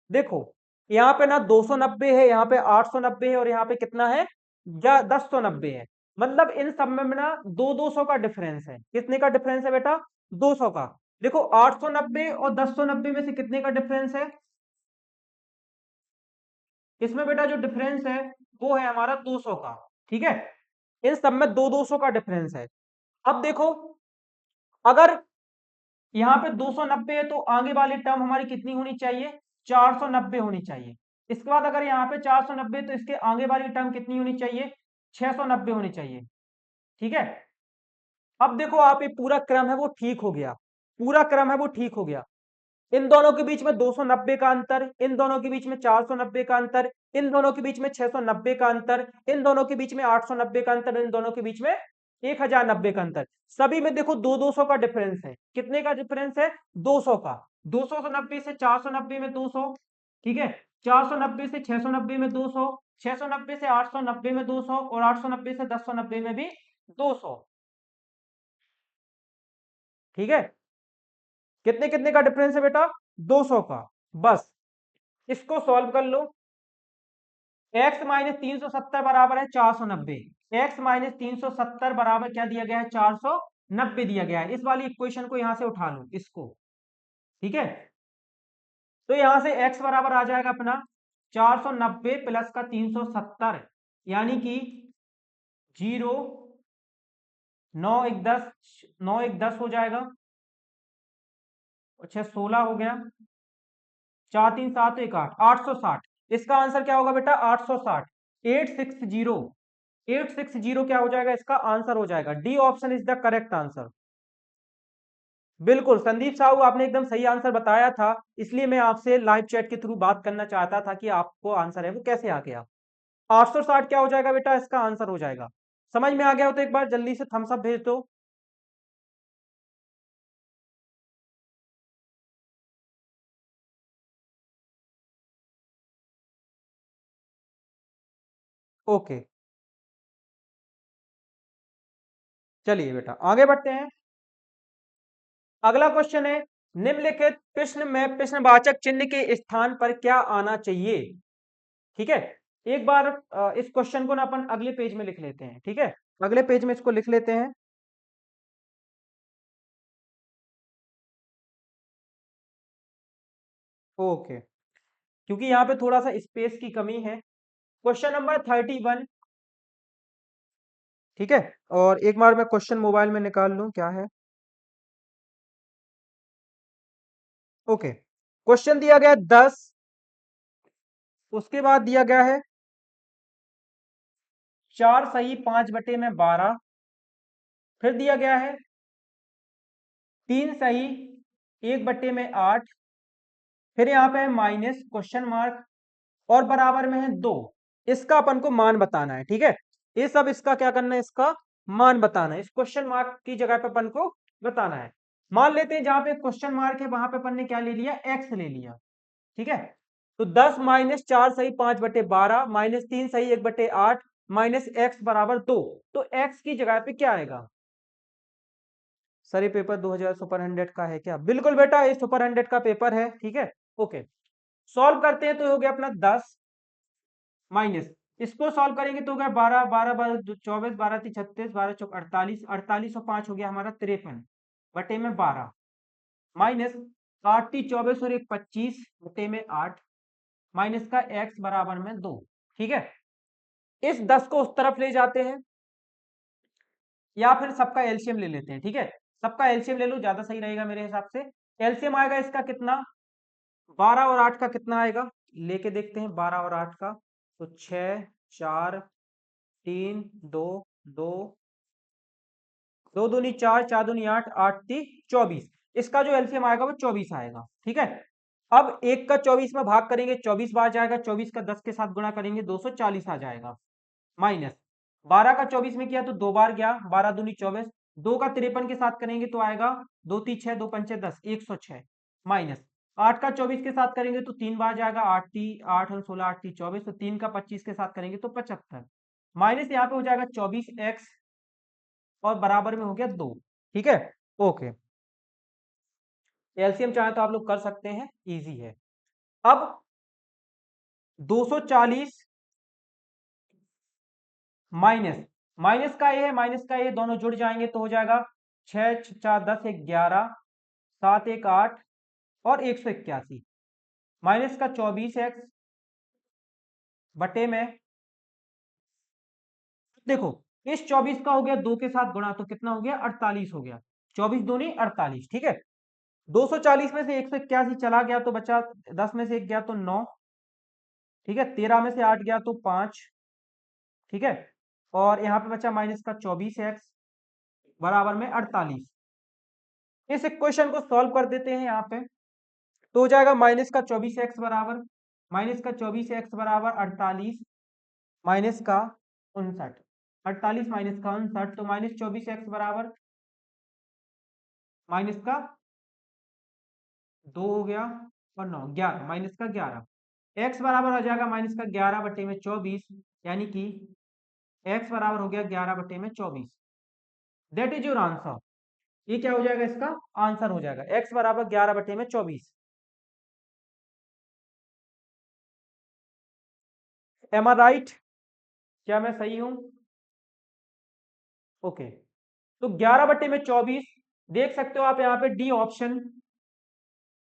देखो, यहाँ पे ना 290 है, यहाँ पे 890 है, और यहाँ पे कितना है? 1090 है। मतलब इन सब में ना 200 का डिफरेंस है। कितने का डिफरेंस है बेटा? 200 का। देखो, 890 और 1090 में से कितने का डिफरेंस है? इसमें बेटा जो डिफरेंस है वो है हमारा 200 का। ठीक है, इन सब में 200 का डिफरेंस है। अब देखो, अगर यहाँ पे 290 है तो आगे वाली टर्म हमारी कितनी होनी चाहिए? 490 होनी चाहिए। इसके बाद अगर यहाँ पे 490 तो इसके आगे वाली टर्म कितनी होनी चाहिए? 690 होनी चाहिए। ठीक है, अब देखो, आप ये पूरा क्रम है वो ठीक हो गया, पूरा क्रम है वो ठीक हो गया। इन दोनों के बीच में 290 का अंतर, इन दोनों के बीच में 490 का अंतर, इन दोनों के बीच में 690 का अंतर, इन दोनों के बीच में 890 का अंतर, इन दोनों के बीच में 1090 का अंतर। सभी में देखो 200 का डिफरेंस है। कितने का डिफरेंस है? 200 का। 290 से 490 में 200। ठीक है, 490 से 690 में 200, 690 से 890 में 200, और 890 से 1090 में भी 200। ठीक है, कितने कितने का डिफरेंस है बेटा? 200 का। बस, इसको सॉल्व कर लो। x माइनस 370 बराबर है 490। x माइनस 370 बराबर क्या दिया गया है? 490 दिया गया है। इस वाली इक्वेशन को यहां से उठा लो, इसको। ठीक है, तो यहां से x बराबर आ जाएगा अपना 490 प्लस का 370, यानी कि 0, 9 1 10, 9 1 10 हो जाएगा, और 6 16 हो गया, 4 3 7 1 8, 860। इसका आंसर क्या होगा बेटा? 860। 860, 860 क्या हो जाएगा? इसका आंसर हो जाएगा। D option is the correct answer. बिल्कुल संदीप साहू, आपने एकदम सही आंसर बताया था। इसलिए मैं आपसे लाइव चैट के थ्रू बात करना चाहता था कि आपको आंसर है वो कैसे आ गया। 860 क्या हो जाएगा बेटा? इसका आंसर हो जाएगा। समझ में आ गया हो तो एक बार जल्दी से थम्स अप भेज दो। ओके, चलिए बेटा आगे बढ़ते हैं। अगला क्वेश्चन है, निम्नलिखित प्रश्न में प्रश्नवाचक चिन्ह के स्थान पर क्या आना चाहिए? ठीक है, एक बार इस क्वेश्चन को ना अपन अगले पेज में लिख लेते हैं। ठीक है, अगले पेज में इसको लिख लेते हैं। ओके, क्योंकि यहाँ पे थोड़ा सा स्पेस की कमी है। क्वेश्चन नंबर 31, ठीक है। और एक बार मैं क्वेश्चन मोबाइल में निकाल लूं क्या है। ओके, क्वेश्चन दिया गया 10, उसके बाद दिया गया है 4 सही 5 बटे में 12, फिर दिया गया है 3 सही 1 बटे में 8, फिर यहाँ पे है माइनस क्वेश्चन मार्क और बराबर में है 2। इसका अपन को मान बताना है, ठीक है। ये सब इसका क्या करना है, इसका मान बताना है। इस क्वेश्चन मार्क की जगह पे अपन को बताना है। मान लेते हैं जहां पे क्वेश्चन मार्क है वहां पे अपन ने क्या ले लिया, एक्स ले लिया, ठीक है। तो 10 माइनस 4 सही 5 बटे 12 माइनस 3 सही 1 बटे 8 माइनस एक्स बराबर 2। तो एक्स की जगह पे क्या आएगा। सर ये पेपर 2000 सुपर 100 का है क्या। बिल्कुल बेटा, ये सुपर 100 का पेपर है, ठीक है। ओके, सॉल्व करते हैं तो हो गया अपना 10 माइनस, इसको सॉल्व करेंगे तो हो गया 12, 12 12 24, 12 3 36, 12 चौक 48, 48 और 5 हो गया हमारा 53 बटे में 12 माइनस 8 3 24 और 1 25 बटे में 8 माइनस का x बराबर में 2, ठीक है। इस 10 को उस तरफ ले जाते हैं या फिर सबका एलसीएम ले लेते हैं, ठीक है। सबका एलसीएम ले लो, ज्यादा सही रहेगा मेरे हिसाब से। एलसीएम आएगा इसका कितना, 12 और 8 का कितना आएगा, लेके देखते हैं 12 और 8 का। तो 6 4 3 2 2 2 दूनी 4 4 दूनी 8 8 3 24, इसका जो एलसीएम आएगा वो 24 आएगा, ठीक है। अब एक का 24 में भाग करेंगे 24 बार जाएगा, 24 का 10 के साथ गुणा करेंगे 240 आ जाएगा माइनस 12 का 24 में किया तो 2 बार गया, 12 दूनी 24, 2 का 53 के साथ करेंगे तो आएगा 2 3 6 2 पंचे 10 106 माइनस 8 का 24 के साथ करेंगे तो 3 बार जाएगा, 8 3 8 और 16 8 3 24, तो 3 का 25 के साथ करेंगे तो 75 माइनस यहाँ पे हो जाएगा 24x और बराबर में हो गया 2, ठीक है। ओके, एलसीएम चाहे तो आप लोग कर सकते हैं, इजी है। अब 240 माइनस माइनस का ये है, माइनस का ये दोनों जुड़ जाएंगे तो हो जाएगा 6 4 10 1 11 7 1 8 और 181 माइनस का 24x बटे में, देखो इस 24 का हो गया 2 के साथ गुणा तो कितना हो गया 48 हो गया, 24 दूनी 48, ठीक है। 240 में से 181 चला गया तो बचा, 10 में से 1 गया तो 9, ठीक है। 13 में से 8 गया तो 5, ठीक है। और यहाँ पे बचा माइनस का 24x बराबर में 48। इस इक्वेशन को सॉल्व कर देते हैं यहाँ पे तो हो जाएगा माइनस का 24x बराबर, माइनस का 24x बराबर 48 माइनस का 59, 48 माइनस का 59, तो माइनस 24x बराबर माइनस का 2 हो गया और 9 11 माइनस का 11, x बराबर हो जाएगा माइनस का 11 बटे में 24, यानी कि x बराबर हो गया 11 बटे में 24। That is your answer. ये क्या हो जाएगा, इसका आंसर हो जाएगा x बराबर 11 बटे में 24। एम आई राइट, क्या मैं सही हूं। ओके, तो 11 बटे में 24 देख सकते हो आप यहाँ पे डी ऑप्शन,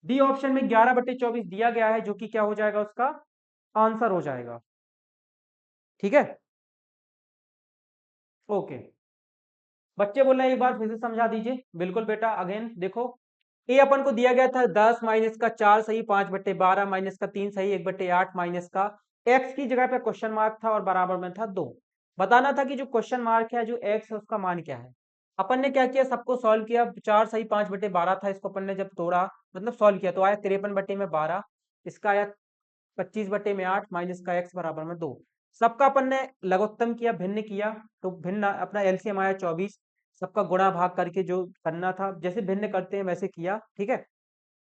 डी ऑप्शन में 11 बटे 24 दिया गया है जो कि क्या हो जाएगा, उसका आंसर हो जाएगा, ठीक है। ओके, बच्चे बोल रहे हैं एक बार फिर से समझा दीजिए। बिल्कुल बेटा, अगेन देखो, ये अपन को दिया गया था 10 माइनस का 4 सही 5 बटे 12 माइनस का 3 सही 1 बटे 8 माइनस का x की जगह पे क्वेश्चन मार्क था और बराबर में था 2। बताना था कि जो क्वेश्चन मार्क है जो x है उसका मान क्या है। अपन ने क्या किया, सबको सॉल्व किया, 4 सही 5 बटे 12 था, इसको अपन ने जब तोड़ा मतलब सॉल्व किया तो आया 53 बटे में 12, इसका आया 25 बटे में 8 माइनस का x बराबर में 2। सबका अपन ने लघुत्तम किया, भिन्न किया, तो भिन्न अपना एलसीएम आया 24, सबका गुणा भाग करके जो करना था जैसे भिन्न करते हैं वैसे किया, ठीक है।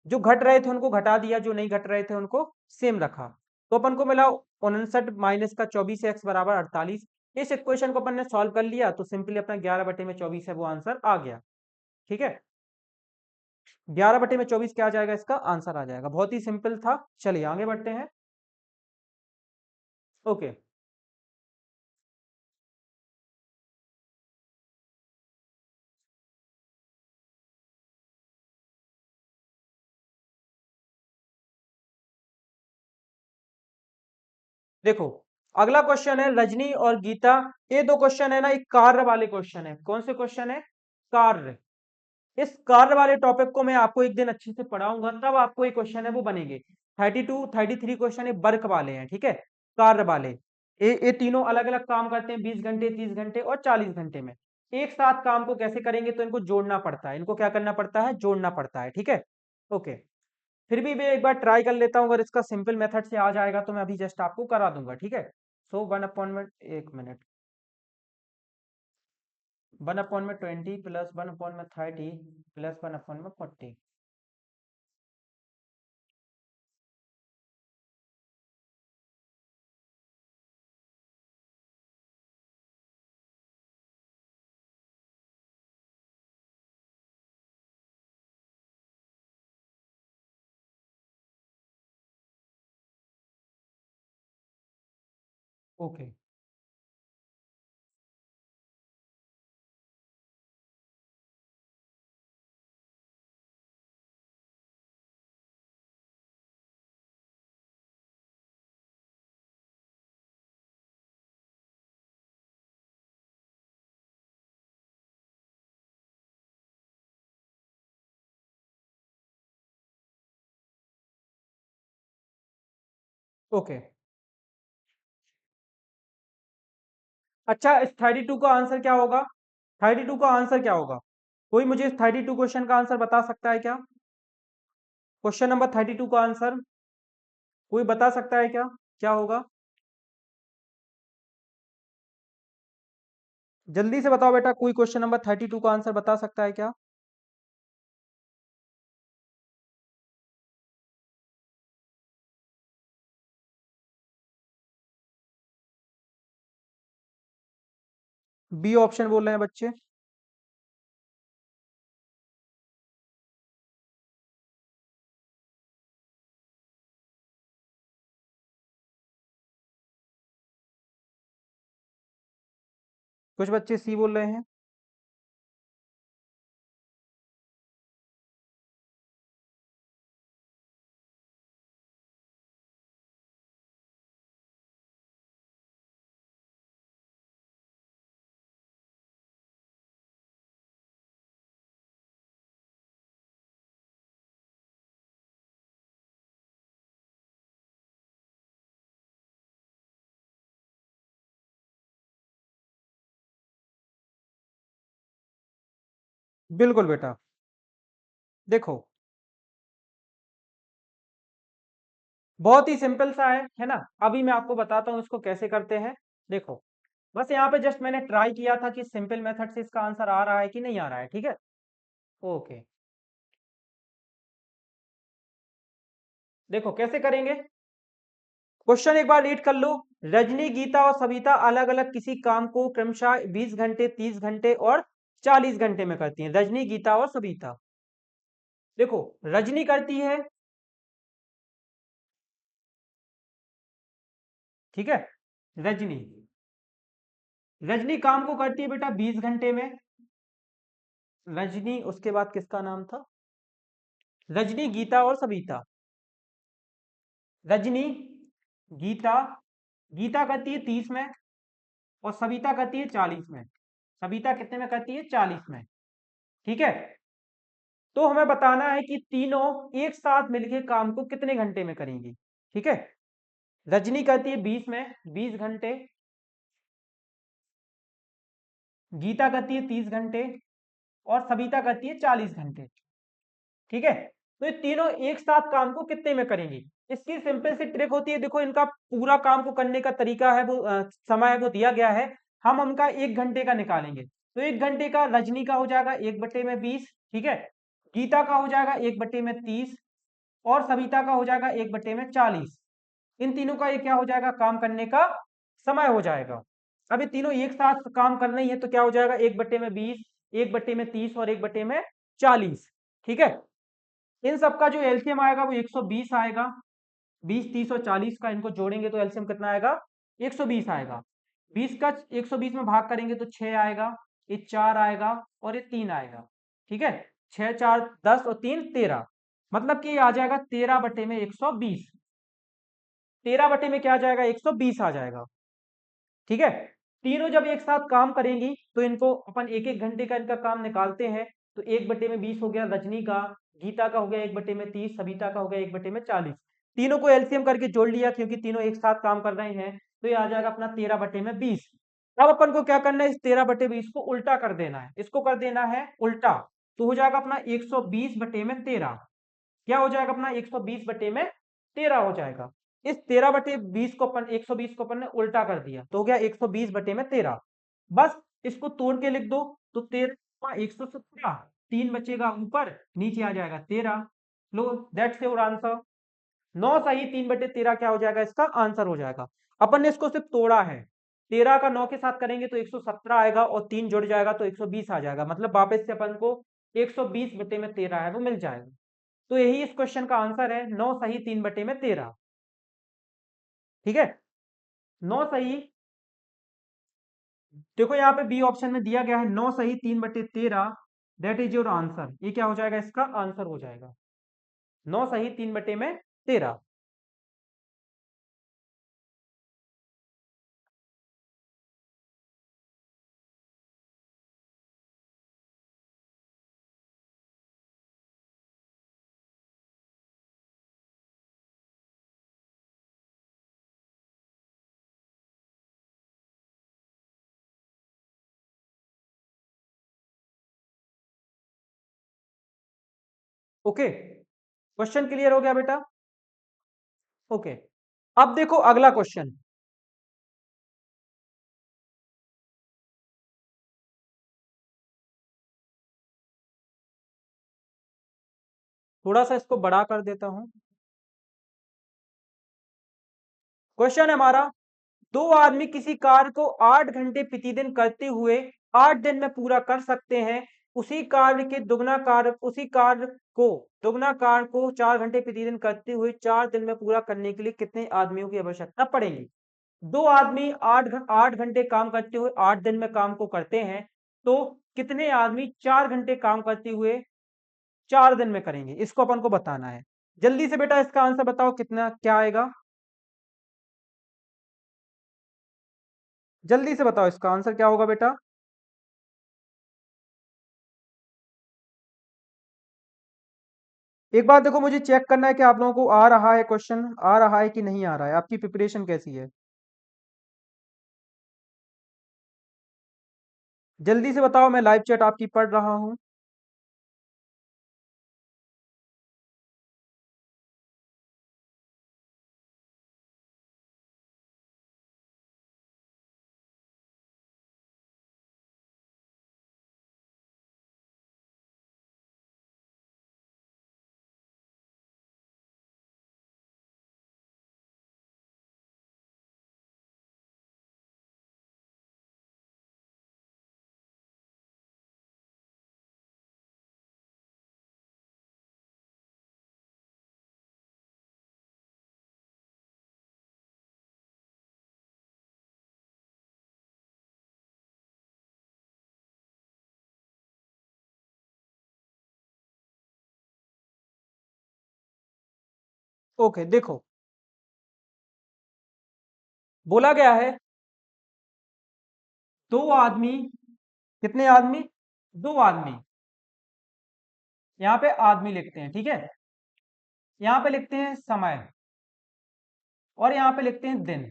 जो घट रहे थे उनको घटा दिया, जो नहीं घट रहे थे उनको सेम रखा, तो अपन को मिला 59 माइनस का 24 एक्स बराबर 48। इस इक्वेशन को अपन ने सॉल्व कर लिया तो सिंपली अपना 11 बटे में 24 है वो आंसर आ गया, ठीक है। 11 बटे में 24 क्या आ जाएगा, इसका आंसर आ जाएगा। बहुत ही सिंपल था, चलिए आगे बढ़ते हैं। ओके, देखो अगला क्वेश्चन है रजनी और गीता। ये दो क्वेश्चन है ना, एक कार्य वाले क्वेश्चन है। कौन से क्वेश्चन है? कार्य। इस कार्य वाले टॉपिक को मैं आपको एक दिन अच्छे से पढ़ाऊंगा, तब आपको ये क्वेश्चन है वो बनेंगे। 32 33 क्वेश्चन ये वर्क वाले हैं, ठीक है, कार्य वाले। ये तीनों अलग अलग काम करते हैं 20 घंटे, 30 घंटे और 40 घंटे में। एक साथ काम को कैसे करेंगे? तो इनको जोड़ना पड़ता है। इनको क्या करना पड़ता है? जोड़ना पड़ता है, ठीक है। ओके, फिर भी मैं एक बार ट्राई कर लेता हूँ। अगर इसका सिंपल मेथड से आ जाएगा तो मैं अभी जस्ट आपको करा दूंगा, ठीक है। सो 1/, एक minute, 1/20 plus 1/30 plus 1/40। Okay, okay. अच्छा, इस 32 का आंसर क्या होगा? 32 का आंसर क्या होगा? कोई मुझे इस 32 क्वेश्चन का आंसर बता सकता है क्या? क्वेश्चन नंबर 32 का आंसर कोई बता सकता है क्या? क्या होगा? जल्दी से बताओ बेटा, कोई क्वेश्चन नंबर 32 का आंसर बता सकता है क्या? बी ऑप्शन बोल रहे हैं बच्चे। कुछ बच्चे सी बोल रहे हैं। बिल्कुल बेटा। देखो, बहुत ही सिंपल सा है ना। अभी मैं आपको बताता हूँ इसको कैसे करते हैं। देखो, बस यहाँ पे जस्ट मैंने ट्राई किया था कि सिंपल मेथड से इसका आंसर आ रहा है कि नहीं आ रहा है, ठीक है। ओके, देखो कैसे करेंगे। क्वेश्चन एक बार रीड कर लो। रजनी, गीता और सविता अलग अलग किसी काम को क्रमशः 20 घंटे, 30 घंटे और 40 घंटे में करती हैं। रजनी, गीता और सविता। देखो, रजनी करती है, ठीक है, रजनी। रजनी काम को करती है बेटा 20 घंटे में। रजनी, उसके बाद किसका नाम था? रजनी, गीता और सविता। रजनी, गीता, गीता करती है 30 में और सविता करती है 40 में। सविता कितने में करती है? 40 में, ठीक है। तो हमें बताना है कि तीनों एक साथ मिलके काम को कितने घंटे में करेंगी, ठीक है। रजनी करती है 20 में, 20 घंटे। गीता करती है 30 घंटे और सविता करती है 40 घंटे, ठीक है। तो ये तीनों एक साथ काम को कितने में करेंगी? इसकी सिंपल सी ट्रिक होती है। देखो, इनका पूरा काम को करने का तरीका है वो, समय है वो दिया गया है। हम उनका 1 घंटे का निकालेंगे। तो 1 घंटे का रजनी का हो जाएगा 1/20, ठीक है। गीता का हो जाएगा 1/30 और सविता का हो जाएगा 1/40। इन तीनों का ये क्या हो जाएगा? काम करने का समय हो जाएगा। अब ये तीनों एक साथ काम करना ही है तो क्या हो जाएगा? 1/20, 1/30 और 1/40, ठीक है। इन सबका जो एलसीएम आएगा वो 120 आएगा। 20, 30 और 40 का इनको जोड़ेंगे तो एलसीएम कितना आएगा? 120 आएगा। 20 का 120 में भाग करेंगे तो 6 आएगा, ये 4 आएगा और ये 3 आएगा, ठीक है। 6 4 10 और 3 13, मतलब कि ये आ जाएगा 13/120। 13 बटे में क्या आ जाएगा, 120 आ जाएगा। ठीक है, तीनों जब एक साथ काम करेंगी तो इनको अपन एक एक घंटे का इनका काम निकालते हैं। तो 1/20 हो गया रजनी का, गीता का हो गया 1/30, सविता का हो गया 1/40। तीनों को एलसीएम करके जोड़ लिया क्योंकि तीनों एक साथ काम कर रहे हैं, तो ये आ जाएगा अपना 13/20। अब अपन को क्या करना है, इस 13/20 को उल्टा कर देना है, इसको कर देना है उल्टा। तो हो जाएगा अपना 120/13। क्या हो जाएगा अपना 120/13 हो जाएगा। इस 13/20 को अपन 120 को अपन ने उल्टा कर दिया तो हो गया 120/13। बस इसको तोड़ के लिख दो तो 13 117, 3 बचेगा ऊपर, नीचे आ जाएगा 13। लो दैट्स योर आंसर। 9 सही 3/13 क्या हो जाएगा, इसका आंसर हो जाएगा। अपन ने इसको सिर्फ तोड़ा है, 13 का 9 के साथ करेंगे तो 117 आएगा और 3 जुड़ जाएगा तो 120 आ जाएगा, मतलब वापस से अपन को 120/13 है वो मिल जाएगा। तो यही इस क्वेश्चन का आंसर है, 9 सही 3/13। ठीक है, 9 सही, देखो यहाँ पे बी ऑप्शन में दिया गया है 9 सही 3/13, दैट इज योर आंसर। ये क्या हो जाएगा, इसका आंसर हो जाएगा 9 सही 3/13। ओके, क्वेश्चन क्लियर हो गया बेटा। ओके, अब देखो अगला क्वेश्चन। थोड़ा सा इसको बड़ा कर देता हूं। क्वेश्चन है हमारा, दो आदमी किसी कार्य को 8 घंटे प्रतिदिन करते हुए 8 दिन में पूरा कर सकते हैं। उसी कार्य को 4 घंटे प्रतिदिन करते हुए 4 दिन में पूरा करने के लिए कितने आदमियों की आवश्यकता पड़ेगी। दो आदमी 8 घंटे काम करते हुए 8 दिन में काम को करते हैं, तो कितने आदमी 4 घंटे काम करते हुए 4 दिन में करेंगे, इसको अपन को बताना है। जल्दी से बेटा इसका आंसर बताओ, कितना क्या आएगा, जल्दी से बताओ इसका आंसर क्या होगा बेटा। एक बार देखो, मुझे चेक करना है कि आप लोगों को आ रहा है क्वेश्चन, आ रहा है कि नहीं आ रहा है, आपकी प्रिपरेशन कैसी है। जल्दी से बताओ, मैं लाइव चैट आपकी पढ़ रहा हूं। ओके, देखो बोला गया है दो आदमी, कितने आदमी, दो आदमी, यहाँ पे आदमी लिखते हैं, ठीक है, यहाँ पे लिखते हैं समय और यहाँ पे लिखते हैं दिन।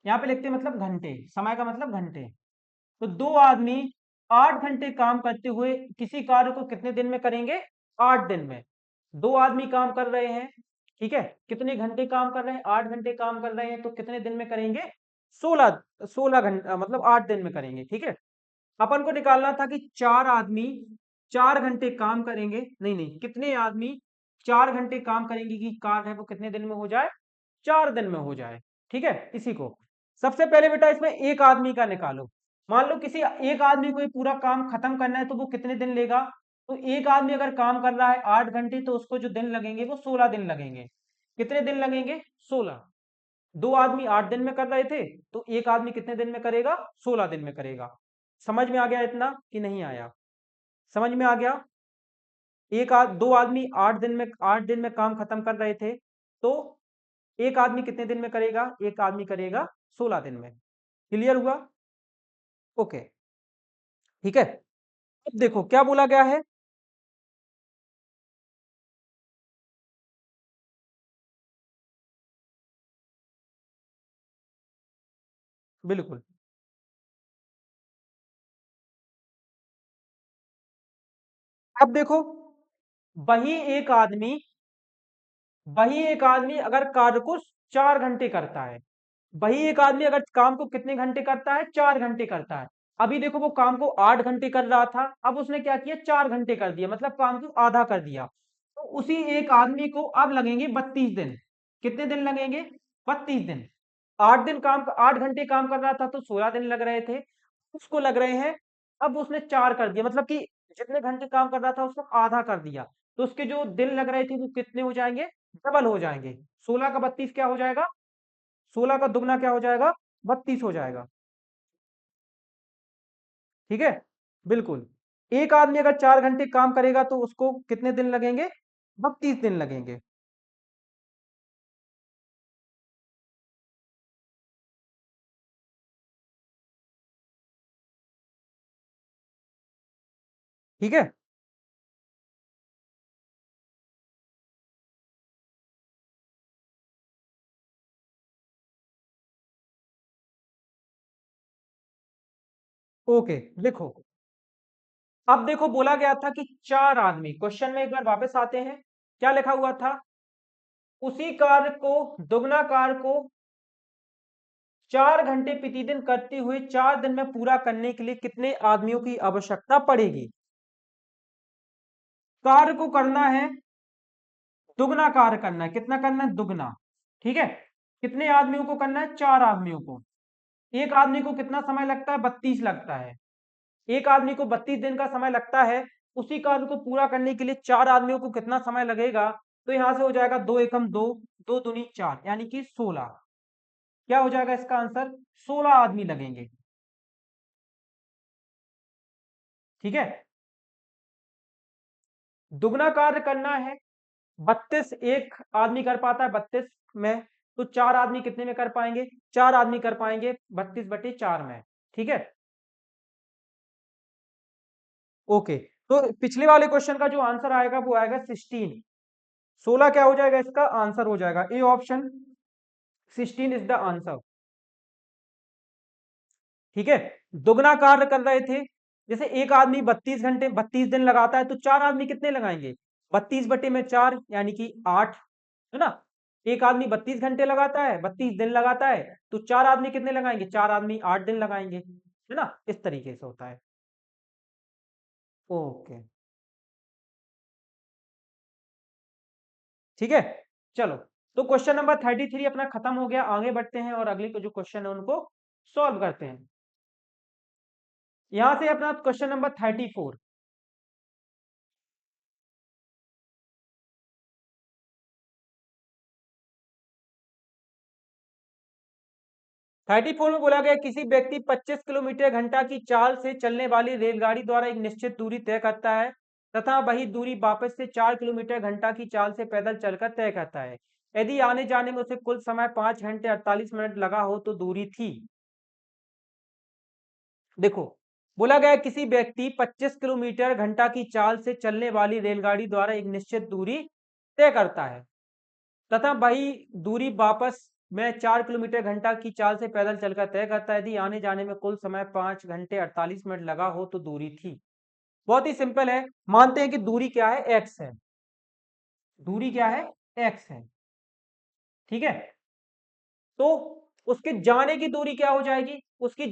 यहाँ पे लिखते हैं मतलब घंटे, समय का मतलब घंटे। तो दो आदमी 8 घंटे काम करते हुए किसी कार्य को कितने दिन में करेंगे, 8 दिन में। दो आदमी काम कर रहे हैं, ठीक है, कितने घंटे काम कर रहे हैं, 8 घंटे काम कर रहे हैं, तो कितने दिन में करेंगे, 16 घंटे, मतलब 8 दिन में करेंगे। ठीक है, अपन को निकालना था कि 4 आदमी 4 घंटे काम करेंगे, नहीं नहीं, कितने आदमी 4 घंटे काम करेंगे कि कार्य है वो कितने दिन में हो जाए, 4 दिन में हो जाए। ठीक है, इसी को सबसे पहले बेटा इसमें एक आदमी का निकालो। मान लो किसी एक आदमी को ये पूरा काम खत्म करना है तो वो कितने दिन लेगा। तो एक आदमी अगर काम कर रहा है 8 घंटे तो उसको जो दिन लगेंगे वो 16 दिन लगेंगे। कितने दिन लगेंगे, 16। दो आदमी 8 दिन में कर रहे थे तो एक आदमी कितने दिन में करेगा, 16 दिन में करेगा। समझ में आ गया इतना कि नहीं आया, समझ में आ गया। दो आदमी 8 दिन में काम खत्म कर रहे थे, तो एक आदमी कितने दिन में करेगा? एक आदमी करेगा 16 दिन में। क्लियर हुआ? ओके, ठीक है। अब देखो क्या बोला गया है। बिल्कुल। अब देखो, वही एक आदमी वही एक आदमी अगर कार्य को 4 घंटे करता है, वही एक आदमी अगर काम को कितने घंटे करता है? 4 घंटे करता है। अभी देखो वो काम को 8 घंटे कर रहा था, अब उसने क्या किया? 4 घंटे कर दिया, मतलब काम को आधा कर दिया। तो उसी एक आदमी को अब लगेंगे 32 दिन। कितने दिन लगेंगे? 32 दिन। 8 दिन काम 8 घंटे काम कर रहा था तो 16 दिन लग रहे थे, उसको लग रहे हैं। अब उसने 4 कर दिया, मतलब कि जितने घंटे काम कर रहा था उसको आधा कर दिया, तो उसके जो दिन लग रहे थे वो कितने हो जाएंगे? डबल हो जाएंगे। 16 का 32 क्या हो जाएगा? 16 का दुगना क्या हो जाएगा? 32 हो जाएगा। ठीक है, बिल्कुल। एक आदमी अगर 4 घंटे काम करेगा तो उसको कितने दिन लगेंगे? 32 दिन लगेंगे। ठीक है, ओके। लिखो। अब देखो बोला गया था कि 4 आदमी, क्वेश्चन में एक बार वापस आते हैं। क्या लिखा हुआ था? उसी कार्य को, दुगना कार्य को 4 घंटे प्रतिदिन करते हुए 4 दिन में पूरा करने के लिए कितने आदमियों की आवश्यकता पड़ेगी? कार्य को करना है, दुगना कार्य करना है। कितना करना है? दुगना। ठीक है। कितने आदमियों को करना है? 4 आदमियों को। एक आदमी को कितना समय लगता है? 32 लगता है। एक आदमी को 32 दिन का समय लगता है, उसी कार्य को पूरा करने के लिए 4 आदमियों को कितना समय लगेगा? तो यहां से हो जाएगा 2 एकम 2, 2 दूनी 4, यानी कि 16। क्या हो जाएगा इसका आंसर? 16 आदमी लगेंगे। ठीक है। दुगना कार्य करना है, 32 एक आदमी कर पाता है 32 में, तो 4 आदमी कितने में कर पाएंगे? 4 आदमी कर पाएंगे 32/4 में। ठीक है, ओके। तो पिछले वाले क्वेश्चन का जो आंसर आएगा वो आएगा 16। 16 क्या हो जाएगा? इसका आंसर हो जाएगा A option, 16 is the answer. ठीक है। दुगना कार्य कर रहे थे, जैसे एक आदमी 32 घंटे 32 दिन लगाता है, तो 4 आदमी कितने लगाएंगे? 32/4 यानी कि 8, है ना? एक आदमी 32 घंटे लगाता है, 32 दिन लगाता है, तो 4 आदमी कितने लगाएंगे? 4 आदमी 8 दिन लगाएंगे, है ना? इस तरीके से होता है। ओके, ठीक है। चलो, तो क्वेश्चन नंबर 33 अपना खत्म हो गया। आगे बढ़ते हैं और अगले को जो क्वेश्चन है उनको सॉल्व करते हैं। यहां से अपना क्वेश्चन नंबर 34। 34 में बोला गया किसी व्यक्ति 25 किलोमीटर घंटा की चाल से चलने वाली रेलगाड़ी द्वारा एक निश्चित दूरी तय करता है तथा वही दूरी वापस से 4 किलोमीटर घंटा की चाल से पैदल चलकर तय करता है। यदि आने जाने में उसे कुल समय 5 घंटे 48 मिनट लगा हो तो दूरी थी। देखो, बोला गया किसी व्यक्ति 25 किलोमीटर घंटा की चाल से चलने वाली रेलगाड़ी द्वारा एक निश्चित दूरी तय करता है तथा वही दूरी वापस में 4 किलोमीटर घंटा की चाल से पैदल चलकर तय करता है। यदि आने जाने में कुल समय 5 घंटे 48 मिनट लगा हो तो दूरी थी। बहुत ही सिंपल है, मानते हैं कि दूरी क्या है? एक्स है। दूरी क्या है? एक्स है। ठीक है। तो उसके जाने की दूरी क्या हो जाएगी? उसके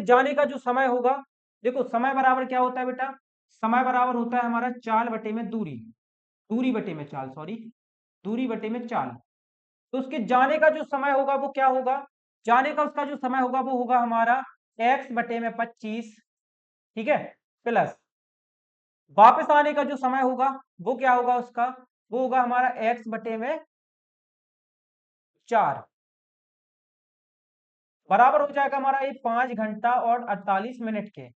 जाने का जो समय होगा, देखो समय बराबर क्या होता है बेटा? समय बराबर होता है हमारा चाल बटे में दूरी, दूरी बटे में चाल, सॉरी, दूरी बटे में चाल। तो उसके जाने का जो समय होगा वो क्या होगा? जाने का उसका जो समय होगा वो होगा हमारा एक्स बटे में 25। ठीक है, प्लस वापस आने का जो समय होगा वो क्या होगा उसका? वो होगा हमारा एक्स बटे में 4, बराबर हो जाएगा हमारा ये 5 घंटा और 48 मिनट के।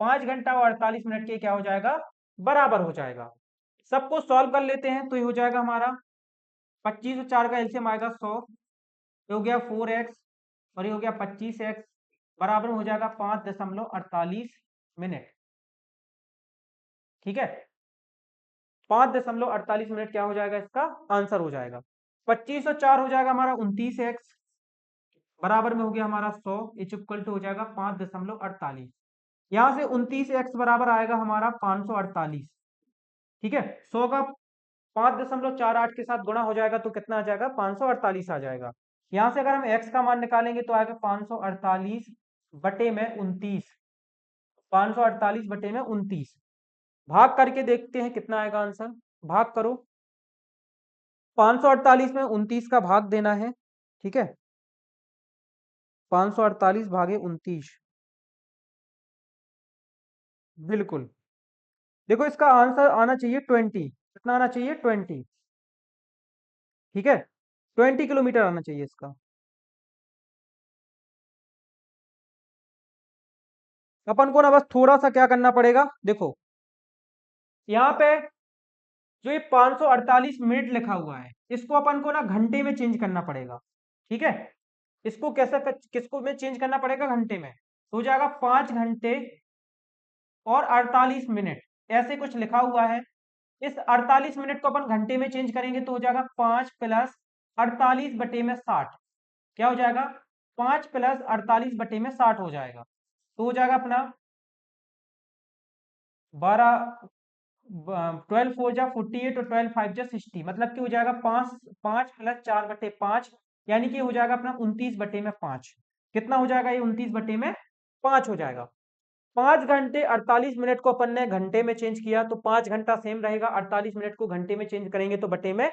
5 घंटा और 48 मिनट के क्या हो जाएगा? बराबर हो जाएगा। सबको सॉल्व कर लेते हैं तो ये हो जाएगा हमारा 25 और 4 का एलसीएम आएगा 100, ये हो गया 4x और ये हो गया 25x, बराबर में हो जाएगा 5.48 मिनट। ठीक है, 5.48 मिनट क्या हो जाएगा, इसका आंसर हो जाएगा। 25 और 4 हो जाएगा हमारा 29x, बराबर में हो गया हमारा 100, इज इक्वल टू हो जाएगा 5.48। यहां से 29x बराबर आएगा हमारा 548। ठीक है, 100 का 5.48 के साथ गुणा हो जाएगा तो कितना आ जाएगा, 548 आ जाएगा। यहां से अगर हम x का मान निकालेंगे तो आएगा 548 बटे में 29, 548 बटे में 29। भाग करके देखते हैं कितना आएगा आंसर। भाग करो, 548 में 29 का भाग देना है। ठीक है, 548 भागे 29, बिल्कुल। देखो इसका आंसर आना चाहिए 20, कितना आना चाहिए, 20। ठीक है, 20 किलोमीटर आना चाहिए इसका। अपन को ना बस थोड़ा सा क्या करना पड़ेगा, देखो यहाँ पे जो ये 548 मिनट लिखा हुआ है, इसको अपन को ना घंटे में चेंज करना पड़ेगा। ठीक है, इसको किसको में चेंज करना पड़ेगा, घंटे में। तो हो जाएगा 5 घंटे और 48 मिनट, ऐसे कुछ लिखा हुआ है। इस 48 मिनट को अपन घंटे में चेंज करेंगे तो हो जाएगा 5 प्लस 48 बटे में 60। क्या हो जाएगा, 5 प्लस 48 बटे में 60 हो जाएगा। तो हो जाएगा अपना 12, 12 4 जा 48 और 12 5 जा 60, मतलब कि हो जाएगा 5, 5 प्लस 4 बटे 5, यानी कि हो जाएगा अपना 29 बटे में 5। कितना हो जाएगा, ये 29 बटे में 5 हो जाएगा। 5 घंटे 48 मिनट को अपन ने घंटे में चेंज किया तो 5 घंटा सेम रहेगा, 48 मिनट को घंटे में चेंज करेंगे तो बटे में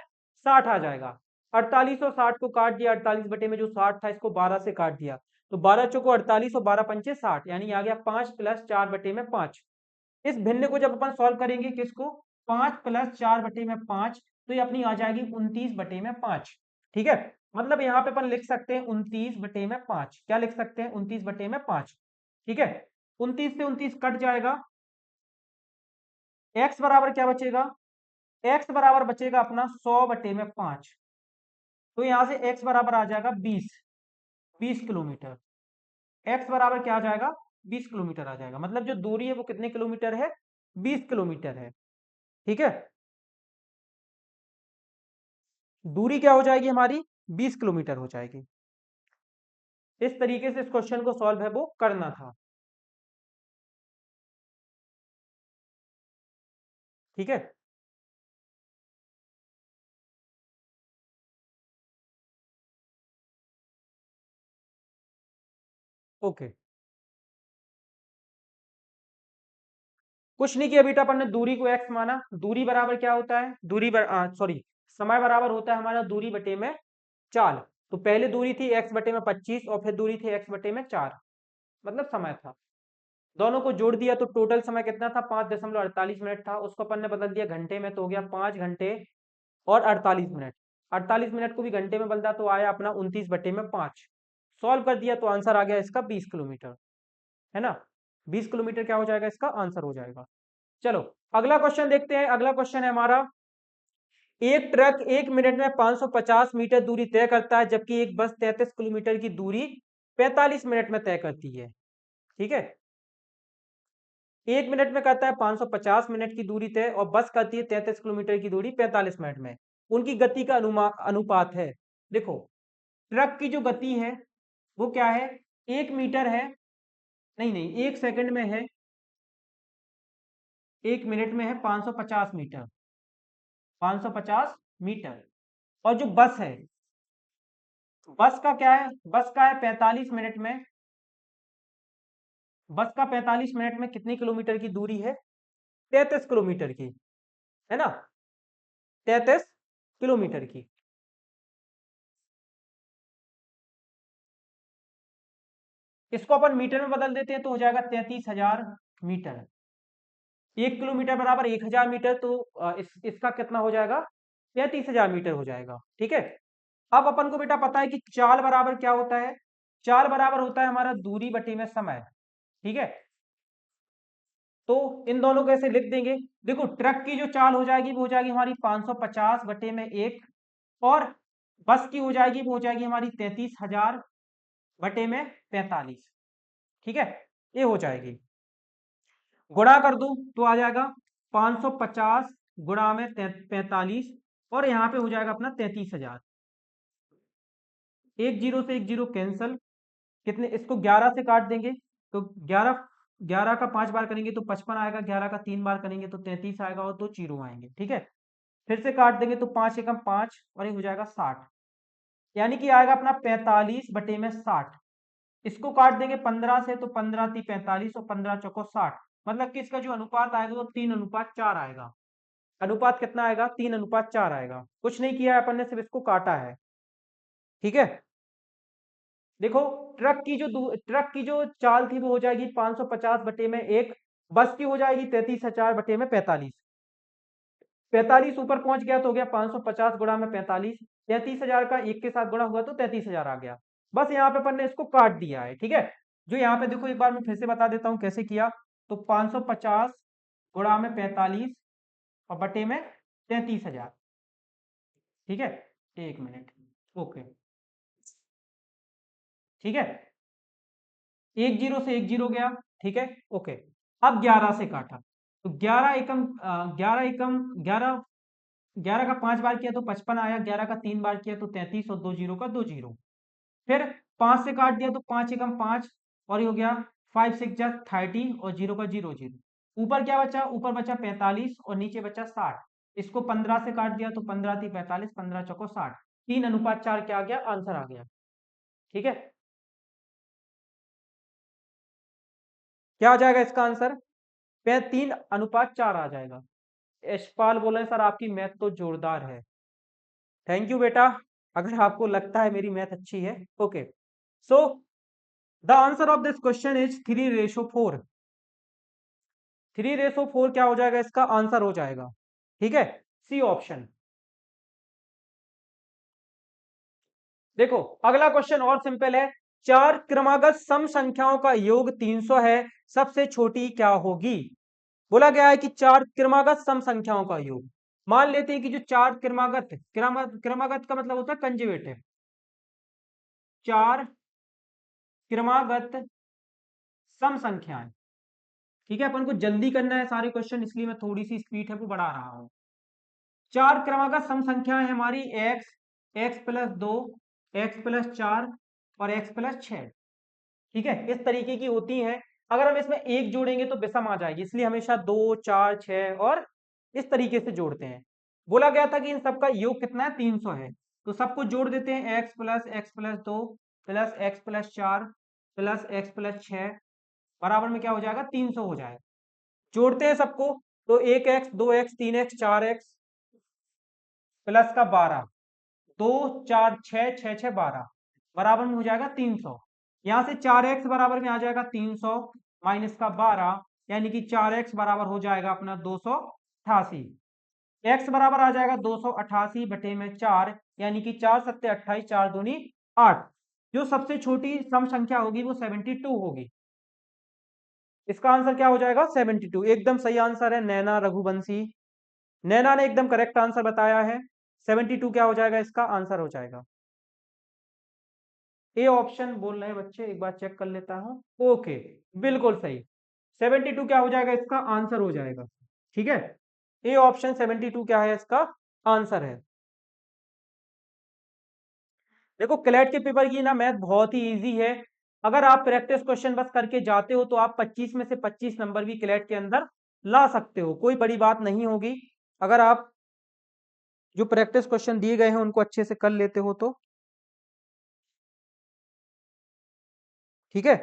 60 आ जाएगा। 48 और 60 को काट दिया, 48 बटे में जो 60 था इसको 12 से काट दिया, तो 12 चौको 48 और 12 पंचे 60, यानी आ गया 5 प्लस 4 बटे में 5। इस भिन्न को जब अपन सॉल्व करेंगे, किसको, 5 प्लस 4 बटे में 5, तो ये अपनी आ जाएगी 29 बटे में 5। ठीक है, मतलब यहाँ पे अपन लिख सकते हैं 29 बटे में 5। क्या लिख सकते हैं, 29 बटे में 5। ठीक है, 29 से 29 कट जाएगा, x बराबर क्या बचेगा, x बराबर बचेगा अपना 100 बटे में 5। तो यहां से x बराबर आ जाएगा 20 किलोमीटर। x बराबर क्या आ जाएगा, 20 किलोमीटर आ जाएगा। मतलब जो दूरी है वो कितने किलोमीटर है, 20 किलोमीटर है। ठीक है, दूरी क्या हो जाएगी हमारी, 20 किलोमीटर हो जाएगी। इस तरीके से इस क्वेश्चन को सॉल्व है वो करना था। ठीक है, ओके। कुछ नहीं किया बेटा, अपन ने दूरी को x माना। दूरी बराबर क्या होता है, सॉरी, समय बराबर होता है हमारा दूरी बटे में चाल। तो पहले दूरी थी x बटे में 25 और फिर दूरी थी x बटे में 4, मतलब समय था। दोनों को जोड़ दिया तो टोटल समय कितना था, 5.48 मिनट था। उसको अपन ने बदल दिया घंटे में तो हो गया 5 घंटे और 48 मिनट। 48 मिनट को भी घंटे में बदला तो आया अपना 29 बटे में 5। सॉल्व कर दिया तो आंसर आ गया इसका 20 किलोमीटर, है ना। 20 किलोमीटर क्या हो जाएगा, इसका आंसर हो जाएगा। चलो अगला क्वेश्चन देखते हैं। अगला क्वेश्चन है हमारा, एक ट्रक 1 मिनट में 550 मीटर दूरी तय करता है, जबकि एक बस 33 किलोमीटर की दूरी 45 मिनट में तय करती है। ठीक है, 1 मिनट में करता है 550 मिनट की दूरी तय और बस करती है 33 किलोमीटर की दूरी 45 मिनट में। उनकी गति का अनुपात है। देखो ट्रक की जो गति है वो क्या है, 1 मीटर है, नहीं नहीं 1 सेकंड में है, 1 मिनट में है 550 मीटर, 550 मीटर। और जो बस है, बस का क्या है, बस का है 45 मिनट में, बस का 45 मिनट में कितनी किलोमीटर की दूरी है, 33 किलोमीटर की, है ना, 33 किलोमीटर की। इसको अपन मीटर में बदल देते हैं तो हो जाएगा 33,000 मीटर। 1 किलोमीटर बराबर 1,000 मीटर, तो इसका कितना हो जाएगा, 33,000 मीटर हो जाएगा। ठीक है, अब अपन को बेटा पता है कि चाल बराबर क्या होता है, चाल बराबर होता है हमारा दूरी बटे में समय। ठीक है, तो इन दोनों को ऐसे लिख देंगे। देखो ट्रक की जो चाल हो जाएगी वो हो जाएगी हमारी 550 बटे में 1, और बस की हो जाएगी, वो हो जाएगी हमारी 33,000 बटे में 45। ठीक है, ये हो जाएगी। गुणा कर दूं तो आ जाएगा 550 गुणा में 45, और यहाँ पे हो जाएगा अपना 33,000। एक जीरो से एक जीरो कैंसल, कितने, इसको 11 से काट देंगे तो 11, 11 का 5 बार करेंगे तो 55 आएगा, 11 का 3 बार करेंगे तो 33 आएगा, और 2 जीरो आएंगे। ठीक है, फिर से काट देंगे तो 5 एकम 5, और ये हो जाएगा 60, यानी कि आएगा अपना 45 बटे में 60। इसको काट देंगे 15 से तो 15 × 45 और 15 चौको 60, मतलब कि इसका जो अनुपात आएगा वो 3:4 आएगा। अनुपात कितना आएगा? 3:4 आएगा। कुछ नहीं किया है अपन ने, सिर्फ इसको काटा है। ठीक है, देखो, ट्रक की जो चाल थी वो हो जाएगी 550 बटे में 1, बस की हो जाएगी 33,000 बटे में 45। 45 ऊपर पहुंच गया तो हो गया 550 गुणा में 45, 33,000 का 1 के साथ गुणा हुआ तो 33,000 आ गया। बस यहाँ पे अपन ने इसको काट दिया है। ठीक है, जो यहाँ पे देखो, एक बार मैं फिर से बता देता हूँ कैसे किया। तो 550 गुणा में 45 और बटे में 33,000। ठीक है, एक मिनट। ओके, ठीक है, एक जीरो से एक जीरो गया। ठीक है, ओके। अब 11 से काटा तो 11 11 का 5 बार किया तो 55 आया, 11 का 3 बार किया तो 33, और 2 जीरो का 2 जीरो। फिर 5 से काट दिया तो 5 एकम 5, और ये हो गया 5 6 जा 30, और जीरो का जीरो जीरो। ऊपर क्या बचा? ऊपर बचा 45 और नीचे बचा 60। इसको 15 से काट दिया तो 15 थी 45, 15 चौको 60, 3:4 क्या आ गया? आंसर आ गया। ठीक है, क्या आ जाएगा इसका आंसर? 3:4 आ जाएगा। यशपाल बोले सर आपकी मैथ तो जोरदार है। थैंक यू बेटा, अगर आपको लगता है मेरी मैथ अच्छी है। Okay, so the answer of this question is 3:4। 3:4 क्या हो जाएगा? इसका आंसर हो जाएगा। ठीक है, सी ऑप्शन। देखो, अगला क्वेश्चन और सिंपल है। चार क्रमागत सम संख्याओं का योग 300 है, सबसे छोटी क्या होगी? बोला गया है कि चार क्रमागत सम संख्याओं का योग। मान लेते हैं कि जो चार क्रमागत का मतलब होता है कंज्यूगेटिव। चार क्रमागत सम संख्याएं। ठीक है, अपन को जल्दी करना है सारे क्वेश्चन, इसलिए मैं थोड़ी सी स्पीड है वो बढ़ा रहा हूं। चार क्रमागत सम संख्याएं है हमारी एक्स, x+2, x+4 और x+6। ठीक है, इस तरीके की होती हैं। अगर हम इसमें एक जोड़ेंगे तो विषम आ जाएगी, इसलिए हमेशा 2 4 6 और इस तरीके से जोड़ते हैं। बोला गया था कि इन सबका योग कितना है? 300 है। तो सबको जोड़ देते हैं, x+2 plus x+4 plus x+6 बराबर में क्या हो जाएगा? 300 हो जाएगा। जोड़ते हैं सबको, तो 1x 2x 3x 4x plus का 12, 2 4 6 6 6 12 बराबर में हो जाएगा 300। यहां से 4x बराबर में आ जाएगा 300 माइनस का 12, यानी कि 4x बराबर हो जाएगा अपना 288। x बराबर आ जाएगा 288 बटे में 4, यानी कि 4 सत्ते 28, 4 दूनी 8। जो सबसे छोटी सम संख्या होगी वो 72 होगी। इसका आंसर क्या हो जाएगा? 72। एकदम सही आंसर है नैना रघुवंशी। नैना ने एकदम करेक्ट आंसर बताया है। 72 क्या हो जाएगा? इसका आंसर हो जाएगा। ए ऑप्शन बोल रहे हैं बच्चे, एक बार चेक कर लेता हूं। ओके, बिल्कुल सही। 72 क्या हो जाएगा? इसका आंसर हो जाएगा। ठीक है, ए ऑप्शन 72 क्या है? इसका आंसर है। देखो, क्लैट के पेपर की ना मैथ बहुत ही इजी है। अगर आप प्रैक्टिस क्वेश्चन बस करके जाते हो तो आप 25 में से 25 नंबर भी क्लैट के अंदर ला सकते हो, कोई बड़ी बात नहीं होगी। अगर आप जो प्रैक्टिस क्वेश्चन दिए गए हैं उनको अच्छे से कर लेते हो तो। ठीक है,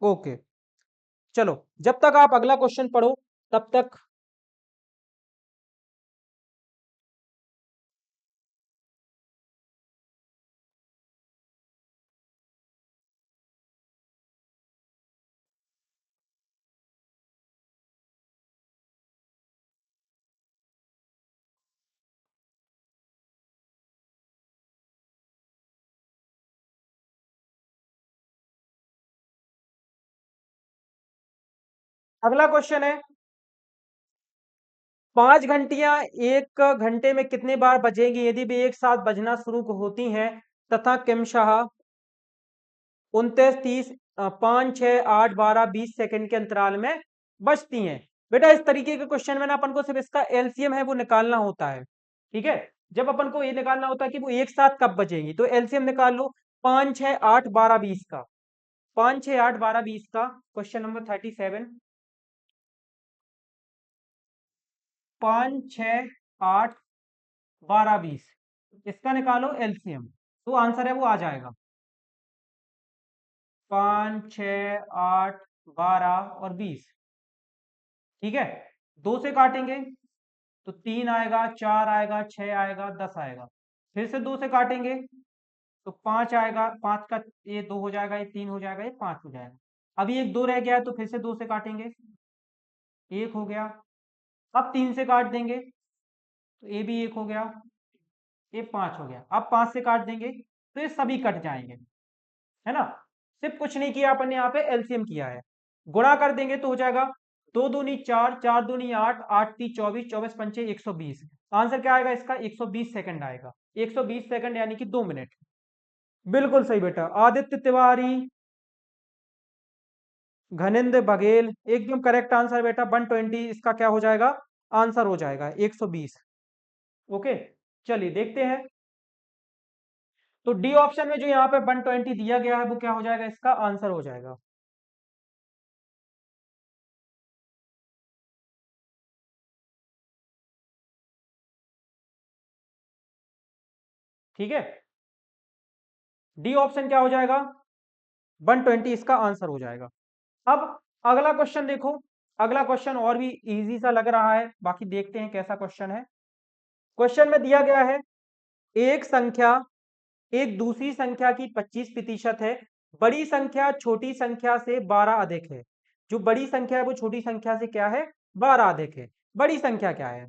ओके, चलो, जब तक आप अगला क्वेश्चन पढ़ो तब तक। अगला क्वेश्चन है 5 घंटियां एक घंटे में कितने बार बजेंगी यदि भी एक साथ बजना शुरू होती हैं तथा क्रमशः 29, 30, 5, 6, 8, 12, 20 सेकंड के अंतराल में बजती हैं। बेटा इस तरीके के क्वेश्चन में ना अपन को सिर्फ इसका एलसीएम है वो निकालना होता है। ठीक है, जब अपन को ये निकालना होता है कि वो एक साथ कब बजेंगी, तो एलसीएम निकाल लो 5, 6, 8, 12, 20 का। 5, 6, 8, 12, 20 का क्वेश्चन नंबर 37। 5, 6, 8, 12, 20 इसका निकालो एलसीएम, तो आंसर है वो आ जाएगा 5, 6, 8, 12 और 20। ठीक है, दो से काटेंगे तो 3 आएगा, 4 आएगा, 6 आएगा, 10 आएगा। फिर से दो से काटेंगे तो 5 आएगा, 5 का ये 2 हो जाएगा, ये 3 हो जाएगा, ये 5 हो जाएगा। अभी एक 2 रह गया है तो फिर से 2 से काटेंगे, 1 हो गया। अब 3 से काट देंगे तो ये भी 1 हो गया, ये 5 हो गया। अब 5 से काट देंगे तो ये सभी कट जाएंगे, है ना। सिर्फ कुछ नहीं किया अपन ने, यहाँ पे एलसीएम किया है। गुणा कर देंगे तो हो जाएगा 2 दूनी 4, 4 दूनी 8, 8 ती 24, 24 पंचे 120। आंसर क्या आएगा इसका? 120 सेकंड आएगा। 120 सेकंड यानी कि 2 मिनट। बिल्कुल सही बेटा, आदित्य तिवारी, घनिंद्र बघेल, एकदम करेक्ट आंसर बेटा। 120 इसका क्या हो जाएगा? आंसर हो जाएगा 120। ओके, चलिए देखते हैं। तो डी ऑप्शन में जो यहाँ पे 120 दिया गया है वो क्या हो जाएगा? इसका आंसर हो जाएगा। ठीक है, डी ऑप्शन क्या हो जाएगा? 120 इसका आंसर हो जाएगा। अब अगला क्वेश्चन देखो। अगला क्वेश्चन और भी इजी सा लग रहा है, बाकी देखते हैं कैसा क्वेश्चन है। क्वेश्चन में दिया गया है एक संख्या एक दूसरी संख्या की 25% है, बड़ी संख्या छोटी संख्या से 12 अधिक है। जो बड़ी संख्या है वो छोटी संख्या से क्या है? 12 अधिक है। बड़ी संख्या क्या है?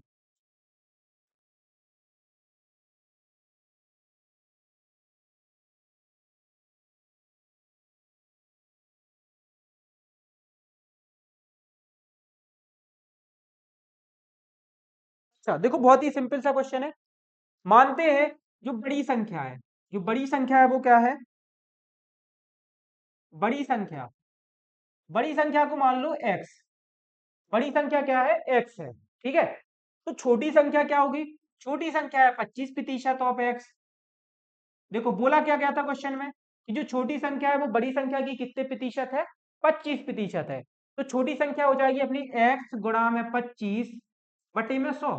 अच्छा देखो, बहुत ही सिंपल सा क्वेश्चन है। मानते हैं जो बड़ी संख्या है, जो बड़ी संख्या है वो क्या है? बड़ी संख्या, बड़ी संख्या को मान लो x। बड़ी संख्या क्या है? x है। ठीक है, तो छोटी संख्या क्या होगी? छोटी संख्या है 25% ऑफ x। देखो बोला क्या गया था क्वेश्चन में कि जो छोटी संख्या है वो बड़ी संख्या की कितने प्रतिशत है? 25% है। तो छोटी संख्या हो जाएगी अपनी x गुणा में 25 बटे में 100।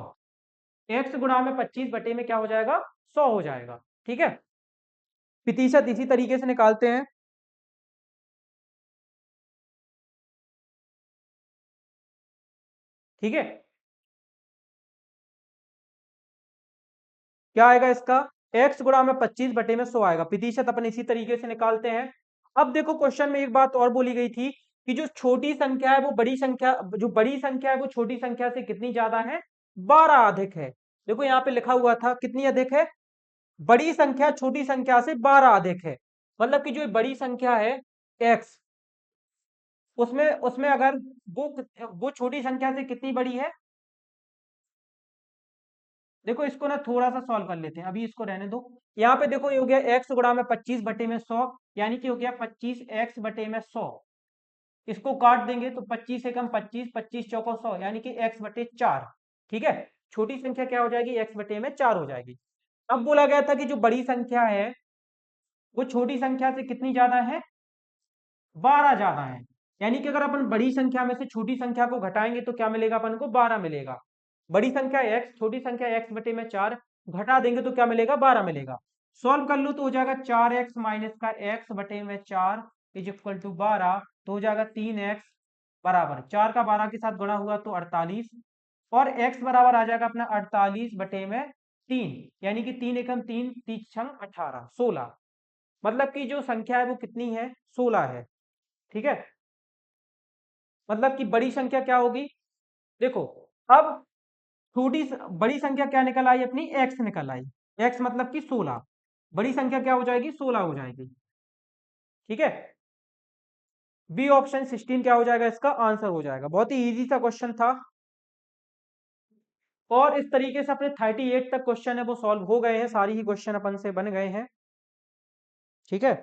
x गुणा में 25 बटे में क्या हो जाएगा? 100 हो जाएगा। ठीक है, प्रतिशत इसी तरीके से निकालते हैं। ठीक है, क्या आएगा इसका? x गुणा में 25 बटे में 100 आएगा। प्रतिशत अपन इसी तरीके से निकालते हैं। अब देखो क्वेश्चन में एक बात और बोली गई थी कि जो छोटी संख्या है वो बड़ी संख्या, जो बड़ी संख्या है वो छोटी संख्या से कितनी ज्यादा है? 12 अधिक है। देखो यहाँ पे लिखा हुआ था कितनी अधिक है? बड़ी संख्या छोटी संख्या से 12 अधिक है। मतलब कि जो बड़ी संख्या है x, उसमें उसमें अगर वो छोटी संख्या से कितनी बड़ी है? देखो इसको ना थोड़ा सा सॉल्व कर लेते हैं, अभी इसको रहने दो। यहाँ पे देखो ये हो गया x गुणा में 25 बटे में 100, यानी कि हो गया 25x बटे में 100। इसको काट देंगे तो 25 एकम 25, 25 चौको 100, यानी कि x बटे 4। ठीक है, छोटी संख्या क्या हो जाएगी? x बटे में 4 हो जाएगी। अब बोला गया था कि जो बड़ी संख्या है वो छोटी संख्या से कितनी ज्यादा है? 12 ज्यादा है। यानी कि अगर अपन बड़ी संख्या में से छोटी संख्या को घटाएंगे तो क्या मिलेगा अपन को? 12 मिलेगा। बड़ी संख्या x, छोटी संख्या x बटे में 4, घटा देंगे तो क्या मिलेगा? 12 मिलेगा। सॉल्व कर लो तो हो जाएगा 4x माइनस का x बटे में 4 इज इक्वल टू 12। तो हो जाएगा 3x बराबर 4 का 12 के साथ गुणा हुआ तो 48, और x बराबर आ जाएगा अपना 48 बटे में 3, यानी कि 3 एकम 3, 3 छंग 18, 16। मतलब कि जो संख्या है वो कितनी है? 16 है। ठीक है, मतलब कि बड़ी संख्या क्या होगी? देखो अब बड़ी संख्या क्या निकल आई अपनी? x निकल आई। x मतलब कि 16, बड़ी संख्या क्या हो जाएगी? 16 हो जाएगी। ठीक है, बी ऑप्शन 16 क्या हो जाएगा? इसका आंसर हो जाएगा। बहुत ही इजी सा क्वेश्चन था। और इस तरीके से अपने 38 तक क्वेश्चन है वो सॉल्व हो गए हैं, सारी ही क्वेश्चन अपन से बन गए हैं। ठीक है,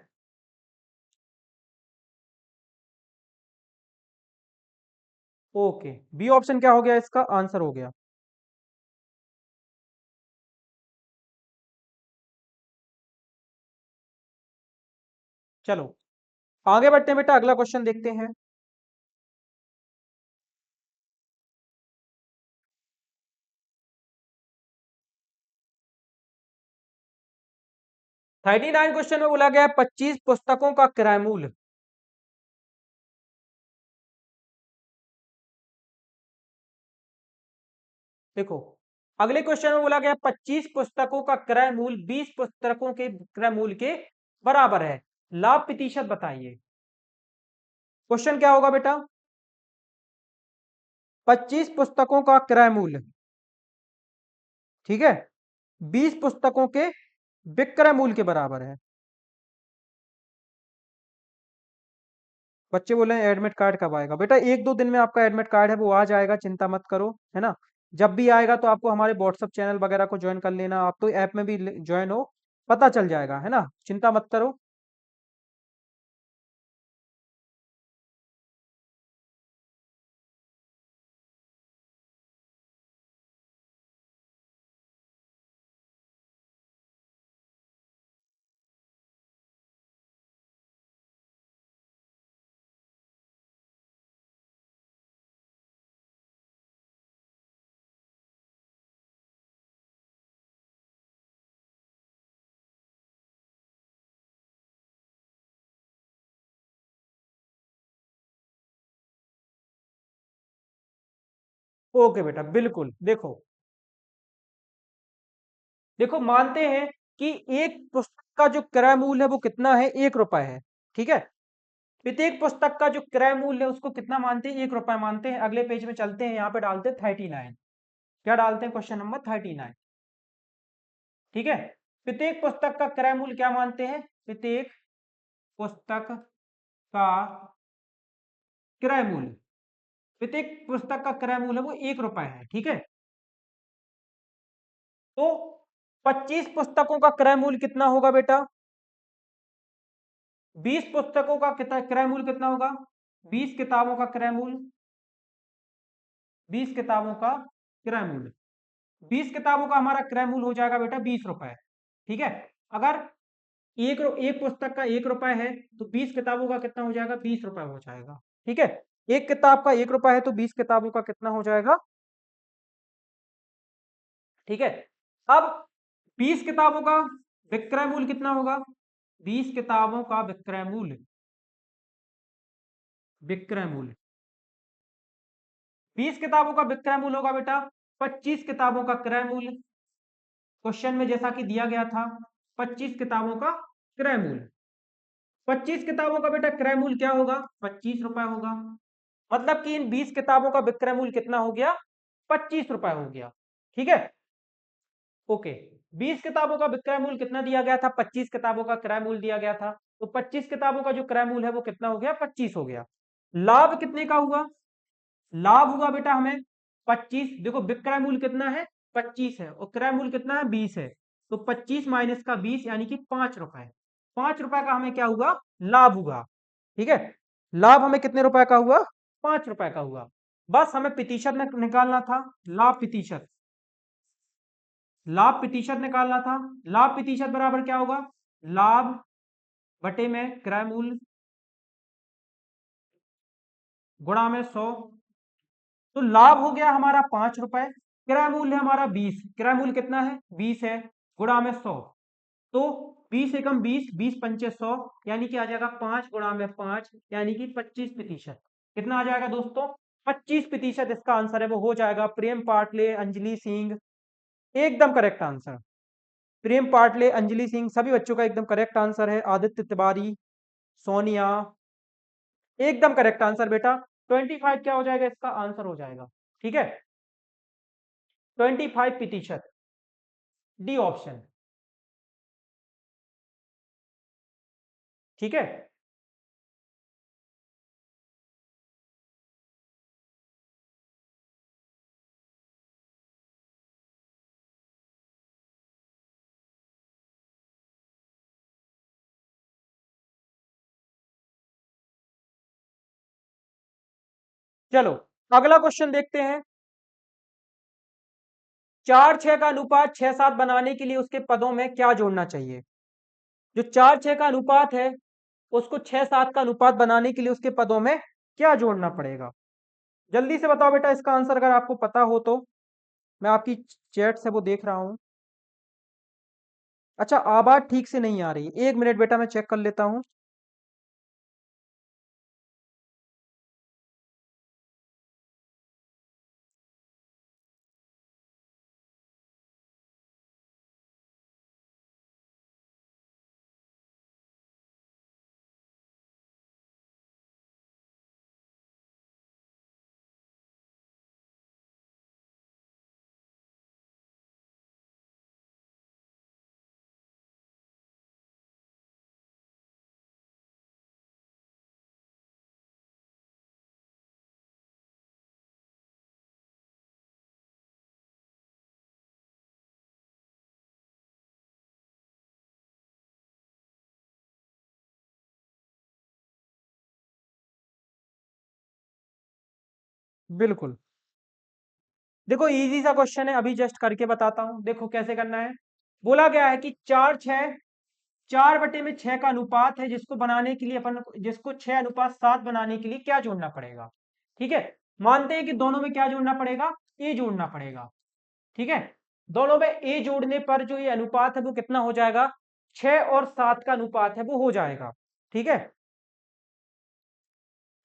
ओके, बी ऑप्शन क्या हो गया, इसका आंसर हो गया। चलो आगे बढ़ते हैं बेटा, अगला क्वेश्चन देखते हैं। 39 क्वेश्चन में बोला गया 25 पुस्तकों का क्रय मूल्य। देखो, अगले क्वेश्चन में बोला गया 25 पुस्तकों का क्रय मूल्य 20 पुस्तकों के क्रय मूल्य के बराबर है, लाभ प्रतिशत बताइए। क्वेश्चन क्या होगा बेटा, 25 पुस्तकों का क्रय मूल्य, ठीक है, 20 पुस्तकों के विक्रय मूल्य के बराबर है। बच्चे बोले एडमिट कार्ड कब आएगा, बेटा 1-2 दिन में आपका एडमिट कार्ड है वो आ जाएगा, चिंता मत करो, है ना। जब भी आएगा तो आपको हमारे व्हाट्सएप चैनल वगैरह को ज्वाइन कर लेना, आप तो ऐप में भी ज्वाइन हो, पता चल जाएगा, है ना, चिंता मत करो। ओके बेटा, बिल्कुल। देखो देखो मानते हैं कि एक पुस्तक का जो क्रय मूल्य है वो कितना है, 1 रुपए है, ठीक है। प्रत्येक पुस्तक का जो क्रय मूल्य है उसको कितना मानते हैं, 1 रुपए मानते हैं। अगले पेज में चलते हैं, यहाँ पे डालते हैं 39। क्या डालते हैं, क्वेश्चन नंबर 39, ठीक है। प्रत्येक पुस्तक का क्रय मूल्य क्या मानते हैं, प्रत्येक पुस्तक का क्रय मूल्य, प्रत्येक पुस्तक का क्रय मूल्य वो 1 रुपए है, ठीक है। तो 25 पुस्तकों का क्रय मूल्य कितना होगा बेटा, 20 पुस्तकों का कितना क्रय मूल्य कितना होगा, 20 किताबों का क्रय मूल्य, 20 किताबों का क्रय मूल्य, 20 किताबों का हमारा क्रय मूल्य हो जाएगा बेटा 20 रुपए, ठीक है। अगर एक पुस्तक का 1 रुपए है तो 20 किताबों का कितना हो जाएगा, 20 रुपए हो जाएगा, ठीक है। एक किताब का 1 रुपए है तो 20 किताबों का कितना हो जाएगा, ठीक है। अब 20 किताबों का विक्रय मूल्य कितना होगा, 20 किताबों का विक्रय मूल्य, विक्रय मूल्य 20 किताबों का विक्रय मूल्य होगा बेटा 25 किताबों का क्रय मूल्य। क्वेश्चन में जैसा कि दिया गया था 25 किताबों का क्रय मूल्य, 25 किताबों का बेटा क्रय मूल्य क्या होगा, 25 रुपए होगा। मतलब कि इन 20 किताबों का विक्रय मूल्य कितना हो गया, 25 रुपए हो गया, ठीक है। ओके, 20 किताबों का विक्रय मूल्य कितना दिया गया था, 25 किताबों का क्रय मूल्य दिया गया था, तो 25 किताबों का जो क्रय मूल्य है वो कितना हो गया, 25 हो गया। लाभ कितने का हुआ, लाभ हुआ बेटा हमें 25, देखो विक्रय मूल्य कितना है, 25 है, और क्रय मूल्य कितना है, 20 है, तो 25 माइनस का 20 यानी कि 5 रुपए, 5 रुपए का हमें क्या हुआ, लाभ हुआ, ठीक है। लाभ हमें कितने रुपए का हुआ, 5 रुपए का हुआ। बस हमें प्रतिशत निकालना था, लाभ प्रतिशत, लाभ प्रतिशत निकालना था। लाभ प्रतिशत बराबर क्या होगा, लाभ बटे में क्रय मूल्य गुणा में 100। तो लाभ हो गया हमारा 5 रुपए, क्रय मूल्य हमारा 20, क्रय मूल्य कितना है, 20 है, गुणा में 100। तो 20 एकम 20, 20 पंचे 100, यानी कि आ जाएगा 5 गुणा में 5, यानी कि 25%। कितना आ जाएगा दोस्तों, 25% इसका आंसर है वो हो जाएगा। प्रेम पाटले, अंजलि सिंह, एकदम करेक्ट आंसर। प्रेम पाटले, अंजलि सिंह, सभी बच्चों का एकदम करेक्ट आंसर है। आदित्य तिवारी, सोनिया, एकदम करेक्ट आंसर बेटा। 25 क्या हो जाएगा, इसका आंसर हो जाएगा, ठीक है, 25%, डी ऑप्शन, ठीक है। चलो अगला क्वेश्चन देखते हैं। 4-6 का अनुपात 6-7 बनाने के लिए उसके पदों में क्या जोड़ना चाहिए? जो 4-6 का अनुपात है उसको 6-7 का अनुपात बनाने के लिए उसके पदों में क्या जोड़ना पड़ेगा? जल्दी से बताओ बेटा इसका आंसर, अगर आपको पता हो तो। मैं आपकी चैट से वो देख रहा हूं। अच्छा, आवाज ठीक से नहीं आ रही है, 1 मिनट बेटा मैं चेक कर लेता हूं। बिल्कुल। देखो इजी सा क्वेश्चन है, अभी जस्ट करके बताता हूं। देखो कैसे करना है। बोला गया है कि 4-6, 4/6 का अनुपात है, जिसको बनाने के लिए अपन, जिसको 6:7 बनाने के लिए क्या जोड़ना पड़ेगा? ठीक है। मानते हैं कि दोनों में क्या जोड़ना पड़ेगा? ए जोड़ना पड़ेगा। ठीक है। दोनों में ए जोड़ने पर जो ये अनुपात है वो कितना हो जाएगा? 6 और 7 का अनुपात है वो हो जाएगा। ठीक है।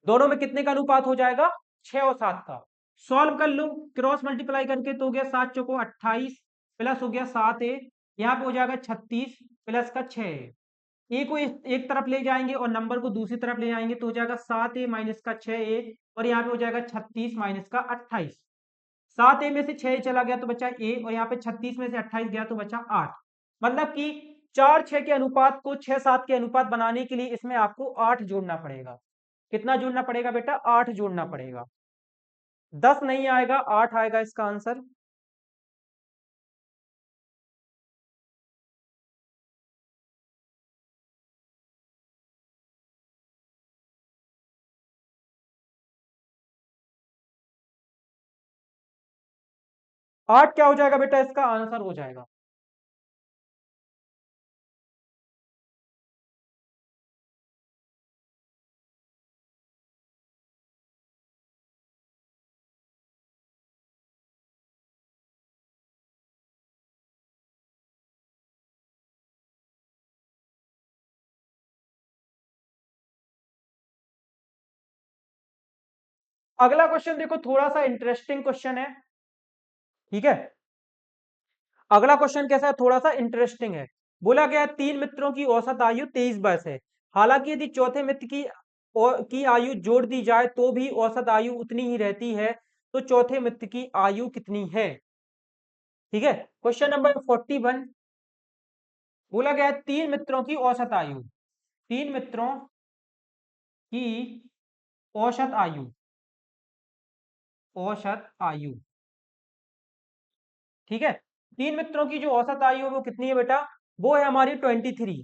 दोनों में कितने का अनुपात हो जाएगा? 6 और 7 का। सॉल्व कर लो, क्रॉस मल्टीप्लाई करके तो हो गया 7 चौको 28, प्लस हो गया 7 ए, यहाँ पे हो जाएगा 36 प्लस का 6 ए को एक तरफ ले जाएंगे और नंबर को दूसरी तरफ ले जाएंगे तो हो जाएगा 7 ए माइनस का 6 ए, और यहाँ पे हो जाएगा 36 माइनस का 28। 7 ए में से 6 चला गया तो बचा ए, और यहाँ पे 36 में से 28 गया तो बचा 8। मतलब कि 4-6 के अनुपात को 6-7 के अनुपात बनाने के लिए इसमें आपको 8 जोड़ना पड़ेगा। कितना जोड़ना पड़ेगा बेटा? 8 जोड़ना पड़ेगा। 10 नहीं आएगा, 8 आएगा इसका आंसर। आठ क्या हो जाएगा बेटा? इसका आंसर हो जाएगा। अगला क्वेश्चन देखो, थोड़ा सा इंटरेस्टिंग क्वेश्चन है। ठीक है। अगला क्वेश्चन कैसा है? थोड़ा सा इंटरेस्टिंग है। बोला गया है, 3 मित्रों की औसत आयु 23 वर्ष है। हालांकि यदि चौथे मित्र की आयु जोड़ दी जाए तो भी औसत आयु उतनी ही रहती है, तो चौथे मित्र की आयु कितनी है? ठीक है। Question number 41। बोला गया है 3 मित्रों की औसत आयु, 3 मित्रों की औसत आयु, औसत आयु। ठीक है। 3 मित्रों की जो औसत आयु है वो कितनी है बेटा? वो है हमारी 23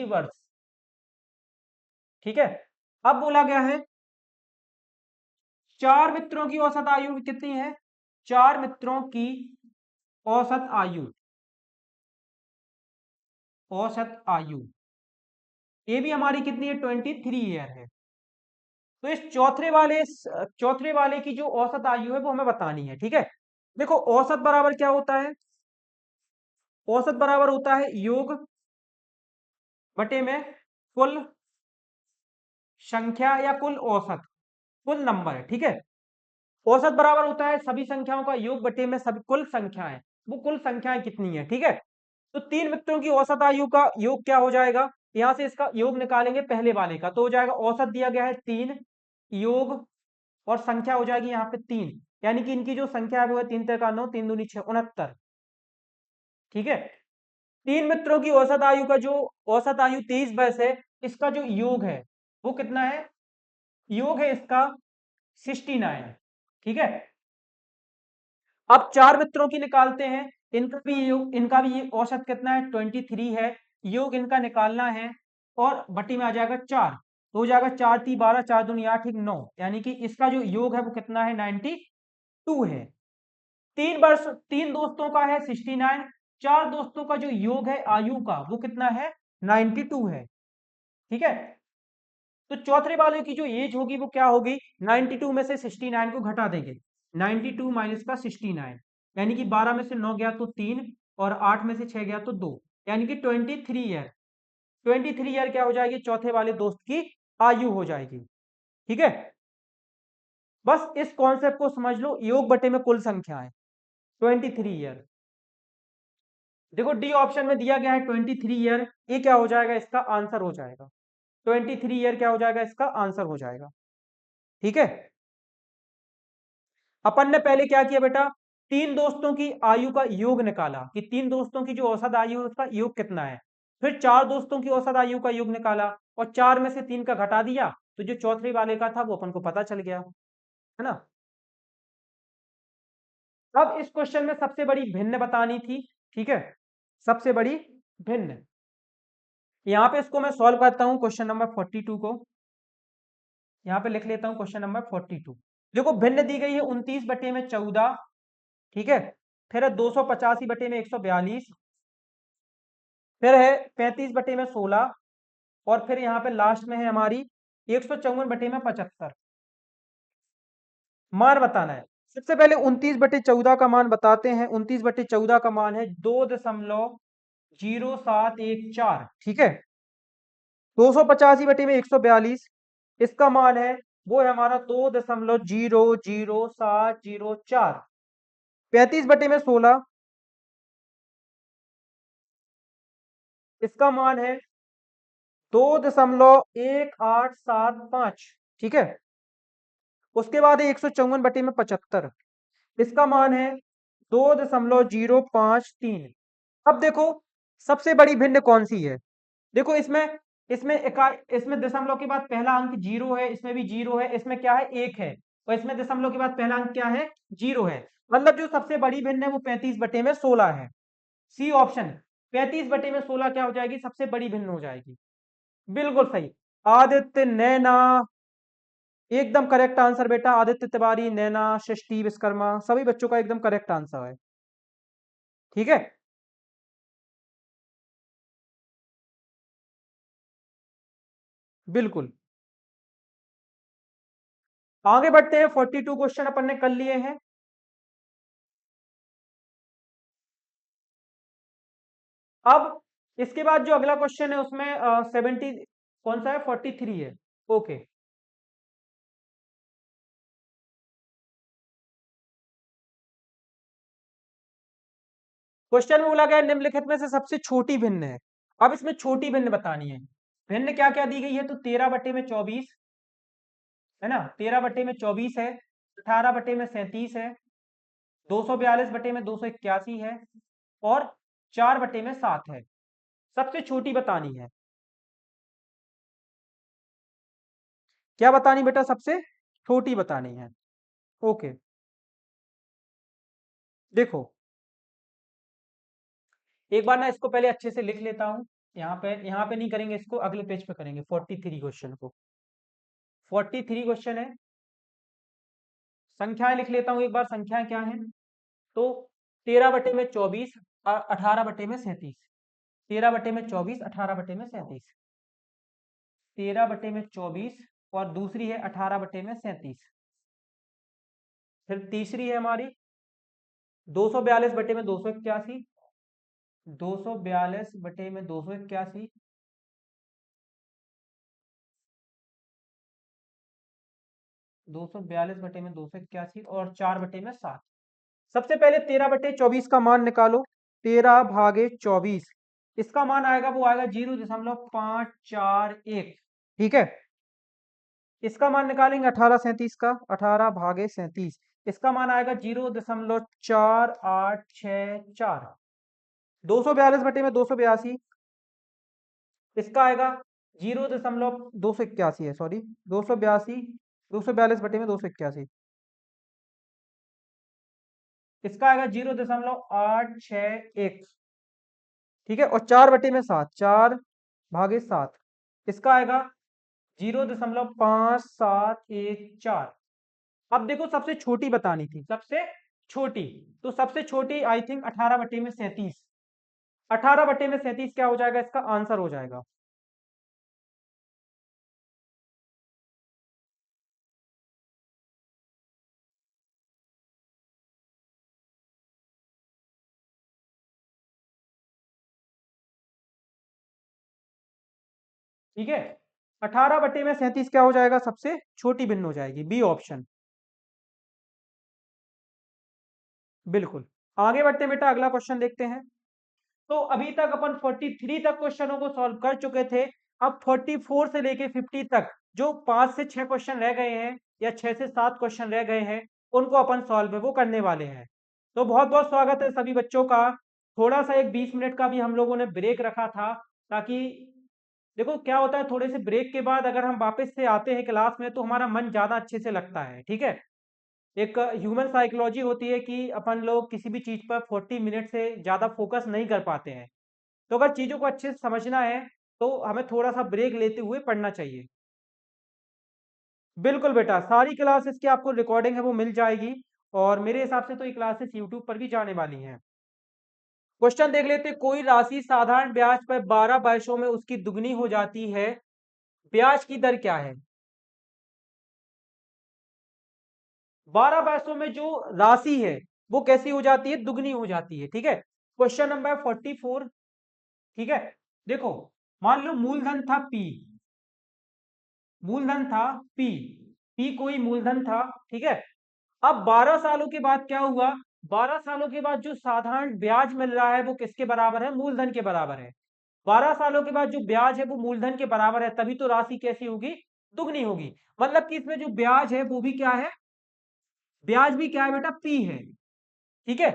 वर्ष। ठीक है। अब बोला गया है 4 मित्रों की औसत आयु कितनी है? 4 मित्रों की औसत आयु, औसत आयु ये भी हमारी कितनी है? 23 ईयर है। तो इस चौथे वाले की जो औसत आयु है वो हमें बतानी है। ठीक है। देखो औसत बराबर क्या होता है? औसत बराबर होता है योग बटे में कुल संख्या या कुल औसत, कुल नंबर है। ठीक है। औसत बराबर होता है सभी संख्याओं का योग बटे में सभी कुल संख्याएं, वो कुल संख्याएं कितनी है। ठीक है। तो 3 मित्रों की औसत आयु का योग क्या हो जाएगा? यहां से इसका योग निकालेंगे पहले वाले का, तो हो जाएगा औसत दिया गया है 3, योग और संख्या हो जाएगी यहाँ पे 3, यानी कि इनकी जो संख्या है वो है 3 × 9, 3 × 2 = 6, 69। ठीक है। 3 मित्रों की औसत आयु का जो औसत आयु 23 वर्ष है, इसका जो योग है वो कितना है? योग है इसका 69। ठीक है। अब 4 मित्रों की निकालते हैं। इनका भी ये औसत कितना है? 23 है। योग इनका निकालना है और बटी में आ जाएगा 4, तो हो जाएगा 4 × 3 = 12, 4 दूनी 8, ठीक 9, यानी कि इसका जो योग है वो कितना है 92 है। 3 दोस्तों का है 69, 4 दोस्तों का जो योग है आयु का वो कितना है 92 है। ठीक है, तो चौथे वाले की जो एज होगी वो क्या होगी 92 में से 69 को घटा देंगे, 92 माइनस का 69, यानी कि 12 में से 9 गया तो 3 और 8 में से 6 गया तो 2, यानी कि 23 ईयर, 23 ईयर क्या हो जाएगी चौथे वाले दोस्त की आयु हो जाएगी। ठीक है, बस इस कॉन्सेप्ट को समझ लो, योग बटे में कुल संख्या है 23 ईयर। देखो डी ऑप्शन में दिया गया है 23 ईयर, ये क्या हो जाएगा इसका आंसर हो जाएगा, 23 ईयर क्या हो जाएगा इसका आंसर हो जाएगा। ठीक है, अपन ने पहले क्या किया बेटा, 3 दोस्तों की आयु का योग निकाला कि 3 दोस्तों की जो औसत आयु है उसका योग कितना है, फिर 4 दोस्तों की औसत आयु का योग निकाला और 4 में से 3 का घटा दिया, तो जो चौथे वाले का था वो अपन को पता चल गया, है ना। अब इस क्वेश्चन में सबसे बड़ी भिन्न बतानी थी। ठीक है, सबसे बड़ी भिन्न, यहां पे इसको मैं सॉल्व करता हूं क्वेश्चन नंबर 42 को, यहां पे लिख लेता हूं क्वेश्चन नंबर 42। देखो भिन्न दी गई है 29/14, ठीक है, फिर है 285/142, फिर है 35/16, और फिर यहाँ पे लास्ट में है हमारी 154/75। मान बताना है, सबसे पहले 29/14 का मान बताते हैं। 29/14 का मान है 2.0714, ठीक है। 285/142 इसका मान है, वो है हमारा 2.00704। 35/16 इसका मान है 2.1875, ठीक है। उसके बाद है 154/75, इसका मान है 2.053। अब देखो सबसे बड़ी भिन्न कौन सी है, देखो इसमें इसमें दशमलव के बाद पहला अंक 0 है, इसमें भी 0 है, इसमें क्या है 1 है, और इसमें दशमलव के बाद पहला अंक क्या है 0 है, मतलब जो सबसे बड़ी भिन्न है वो 35/16 है। सी ऑप्शन, 35/16 क्या हो जाएगी सबसे बड़ी भिन्न हो जाएगी। बिल्कुल सही, आदित्य, नैना, एकदम करेक्ट आंसर बेटा। आदित्य तिवारी, नैना, सृष्टि विश्वकर्मा, सभी बच्चों का एकदम करेक्ट आंसर है। ठीक है, बिल्कुल। आगे बढ़ते हैं, 42 क्वेश्चन अपन ने कर लिए हैं। अब इसके बाद जो अगला क्वेश्चन है उसमें 70, कौन सा है 43 है। ओके, क्वेश्चन में बोला गया है, निम्नलिखित में से सबसे छोटी भिन्न है। अब इसमें छोटी भिन्न बतानी है। भिन्न क्या क्या दी गई है, तो 13/24 है ना, 13/24 है, 18/37 है, 242/281 है, और 4/7 है। सबसे छोटी बतानी है। क्या बतानी बेटा, सबसे छोटी बतानी है। ओके, देखो एक बार ना इसको पहले अच्छे से लिख लेता हूं। यहाँ पे नहीं करेंगे इसको, अगले पेज पे करेंगे 43 क्वेश्चन को। 43 क्वेश्चन है, संख्याएं लिख लेता हूं एक बार, संख्याएं क्या है, तो 13/24, 18/37, 13/24, 18/37, 13/24, और दूसरी है 18/37, फिर तीसरी है हमारी 242/281, 242/281, 242/281, और 4/7। सबसे पहले 13/24 का मान निकालो, 13/24 इसका मान आएगा, वो आएगा 0.541, ठीक है। इसका मान निकालेंगे 1837 का, 18/37 इसका मान आएगा 0.4864। 242/282 इसका आएगा 0.281 है, सॉरी 282, 242/281 इसका आएगा 0.861, ठीक है। और 4/7, 4/7 इसका आएगा 0.5714। अब देखो सबसे छोटी बतानी थी, सबसे छोटी। तो सबसे छोटी आई थिंक 18/37। 18/37 क्या हो जाएगा, इसका आंसर हो जाएगा। ठीक है, 18/37 क्या हो जाएगा, सबसे छोटी भिन्न हो जाएगी, बी ऑप्शन। बिल्कुल। आगे बढ़ते हैं बेटा, अगला क्वेश्चन देखते हैं। तो अभी तक अपन 43 तक क्वेश्चनों को सॉल्व कर चुके थे। अब 44 से लेके 50 तक जो 5 से 6 क्वेश्चन रह गए हैं या 6 से 7 क्वेश्चन रह गए हैं, उनको अपन सॉल्व वो करने वाले हैं। तो बहुत बहुत स्वागत है सभी बच्चों का। थोड़ा सा एक 20 मिनट का भी हम लोगों ने ब्रेक रखा था, ताकि देखो क्या होता है, थोड़े से ब्रेक के बाद अगर हम वापस से आते हैं क्लास में तो हमारा मन ज्यादा अच्छे से लगता है। ठीक है, एक ह्यूमन साइकोलॉजी होती है कि अपन लोग किसी भी चीज पर 40 मिनट से ज्यादा फोकस नहीं कर पाते हैं। तो अगर चीजों को अच्छे से समझना है तो हमें थोड़ा सा ब्रेक लेते हुए पढ़ना चाहिए। बिल्कुल बेटा, सारी क्लासेस की आपको रिकॉर्डिंग है वो मिल जाएगी, और मेरे हिसाब से तो ये क्लासेस यूट्यूब पर भी जाने वाली हैं। क्वेश्चन देख लेते हैं। कोई राशि साधारण ब्याज पर 12 वर्षों में उसकी दुगनी हो जाती है, ब्याज की दर क्या है? 12 वर्षों में जो राशि है वो कैसी हो जाती है, दुगनी हो जाती है। ठीक है, क्वेश्चन नंबर 44। ठीक है, देखो, मान लो मूलधन था पी, मूलधन था पी, पी कोई मूलधन था। ठीक है, अब 12 सालों के बाद क्या हुआ, 12 सालों के बाद जो साधारण ब्याज मिल रहा है वो किसके बराबर है, मूलधन के बराबर है। 12 सालों के बाद जो ब्याज है वो मूलधन के बराबर है, तभी तो राशि कैसी होगी, दुगनी होगी। मतलब कि इसमें जो ब्याज है वो भी क्या है, ब्याज भी क्या है बेटा, पी है। ठीक है,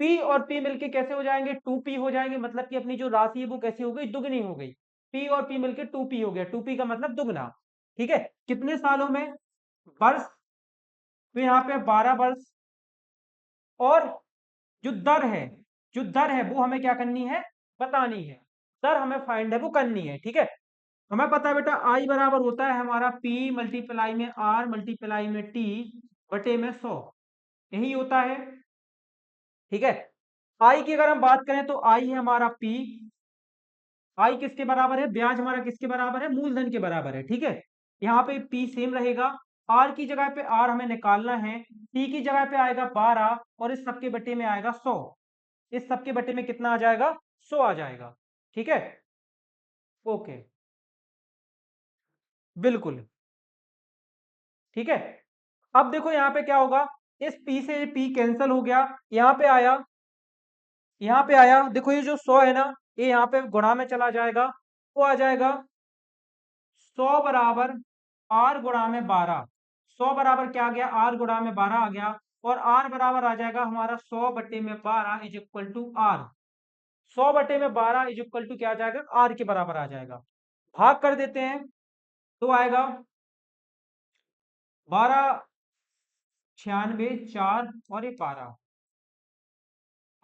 पी और पी मिलके कैसे हो जाएंगे, 2p हो जाएंगे। मतलब कि अपनी जो राशि है वो कैसी हो गई, दुगनी हो गई। पी और पी मिलके 2p हो गया, 2p का मतलब दुगना। ठीक है, कितने सालों में, वर्ष। तो यहाँ पे 12 वर्ष। और जो दर है, जो दर है वो हमें क्या करनी है, बतानी है। दर हमें फाइंड है वो करनी है। ठीक है, हमें पता है बेटा आई बराबर होता है हमारा पी मल्टीप्लाई में आर मल्टीप्लाई में टी बटे में 100, यही होता है। ठीक है, आई की अगर हम बात करें तो आई है हमारा पी। आई किसके बराबर है, ब्याज हमारा किसके बराबर है, मूलधन के बराबर है। ठीक है, यहाँ पे पी सेम रहेगा। आर की जगह पे आर हमें निकालना है, टी की जगह पे आएगा 12 और इस सबके बटे में आएगा 100। इस सबके बटे में कितना आ जाएगा, 100 आ जाएगा। ठीक है, ओके, बिल्कुल। ठीक है, अब देखो यहाँ पे क्या होगा, इस पी से पी कैंसिल हो गया, यहाँ पे आया, यहाँ पे आया, देखो ये जो 100 है ना, ये यहाँ पे गुणा में चला जाएगा, वो आ जाएगा 100 बराबर आर गुणा में 12। 100 बराबर क्या आ गया, आर गुणा में 12 आ गया। और आर बराबर आ जाएगा हमारा 100 बटे में 12 इज इक्वल टू आर। 100 बटे में 12 इज इक्वल टू क्या आ जाएगा, आर के बराबर आ जाएगा। भाग कर देते हैं तो आएगा 12, 96, 4 और ये 12।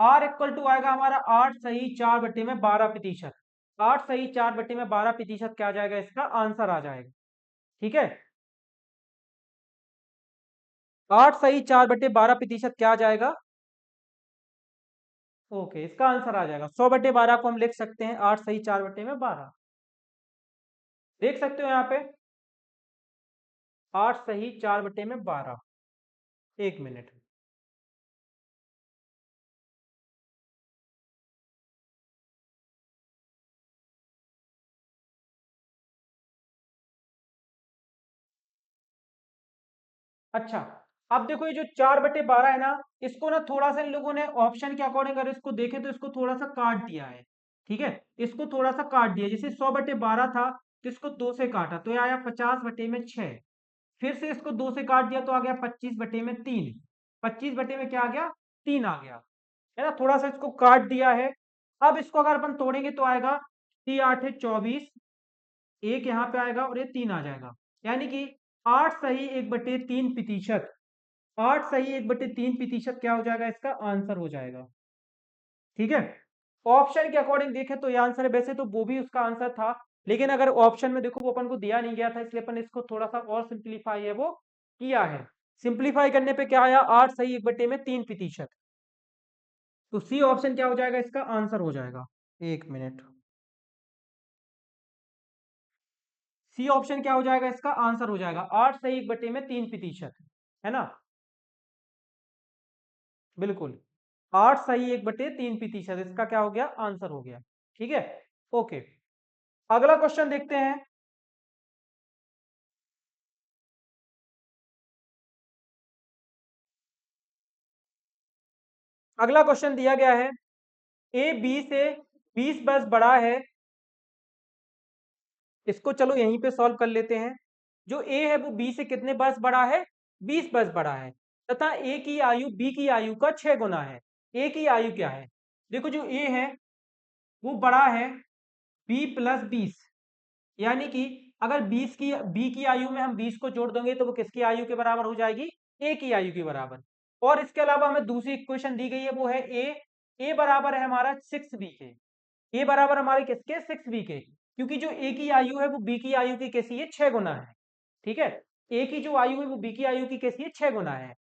आर इक्वल टू आएगा हमारा 8 सही 4 बटे में 12%। 8 सही 4 बटे में 12% क्या आ जाएगा, इसका आंसर आ जाएगा। ठीक है, 8 सही 4 बटे 12% क्या आ जाएगा, ओके, इसका आंसर आ जाएगा 100 बटे 12 को हम लिख सकते हैं 8 सही 4 बटे में 12। देख सकते हो यहाँ पे 8 सही 4 बटे में 12। एक मिनट, अच्छा। अब देखो ये जो 4/12 है ना, इसको ना थोड़ा सा इन लोगों ने ऑप्शन के अकॉर्डिंग अगर इसको देखें तो इसको थोड़ा सा काट दिया है। ठीक है, इसको थोड़ा सा काट दिया, जैसे 100/12 था तो इसको 2 से काटा तो ये आया 50/6। फिर से इसको 2 से काट दिया तो आ गया 25/3। 25 बटे में क्या आ गया, 3 आ गया, है ना, थोड़ा सा इसको काट दिया है। अब इसको अगर अपन तोड़ेंगे तो आएगा 3 8 है 24, एक यहाँ पे आएगा और ये 3 आ जाएगा। यानी कि 8 सही 1/3%। 8 सही 1/3% क्या हो जाएगा, इसका आंसर हो जाएगा। ठीक है, ऑप्शन के अकॉर्डिंग देखें तो ये आंसर है, वैसे तो वो भी उसका आंसर था, लेकिन अगर ऑप्शन में देखो वो अपन को दिया नहीं गया था, इसलिए अपन इसको थोड़ा सा और सिंप्लीफाई है वो किया है। सिंप्लीफाई करने पे क्या आया, 8 सही 1/3%। तो सी ऑप्शन क्या हो जाएगा, इसका आंसर हो जाएगा। एक मिनट, सी ऑप्शन क्या हो जाएगा, इसका आंसर हो जाएगा 8 सही 1/3%, है ना। बिल्कुल, 8 सही 1/3%, इसका क्या हो गया, आंसर हो गया। ठीक है, ओके। अगला क्वेश्चन देखते हैं। अगला क्वेश्चन दिया गया है, ए बी से 20 वर्ष बड़ा है। इसको चलो यहीं पे सॉल्व कर लेते हैं। जो ए है वो बी से कितने वर्ष बड़ा है, 20 वर्ष बड़ा है, तथा ए की आयु बी की आयु का 6 गुना है। ए की आयु क्या है, देखो जो ए है वो बड़ा है बी प्लस 20, यानी कि अगर 20 की बी की आयु में हम 20 को जोड़ देंगे तो वो किसकी आयु के बराबर हो जाएगी, ए की आयु के बराबर। और इसके अलावा हमें दूसरी इक्वेशन दी गई है, वो है ए बराबर है हमारा 6 बी के। ए बराबर हमारे किसके, 6 बी के, क्योंकि जो ए की आयु है वो बी की आयु की कैसी है, 6 गुना है। ठीक है, ए की जो आयु है वो बी की आयु की कैसी है, 6 गुना है।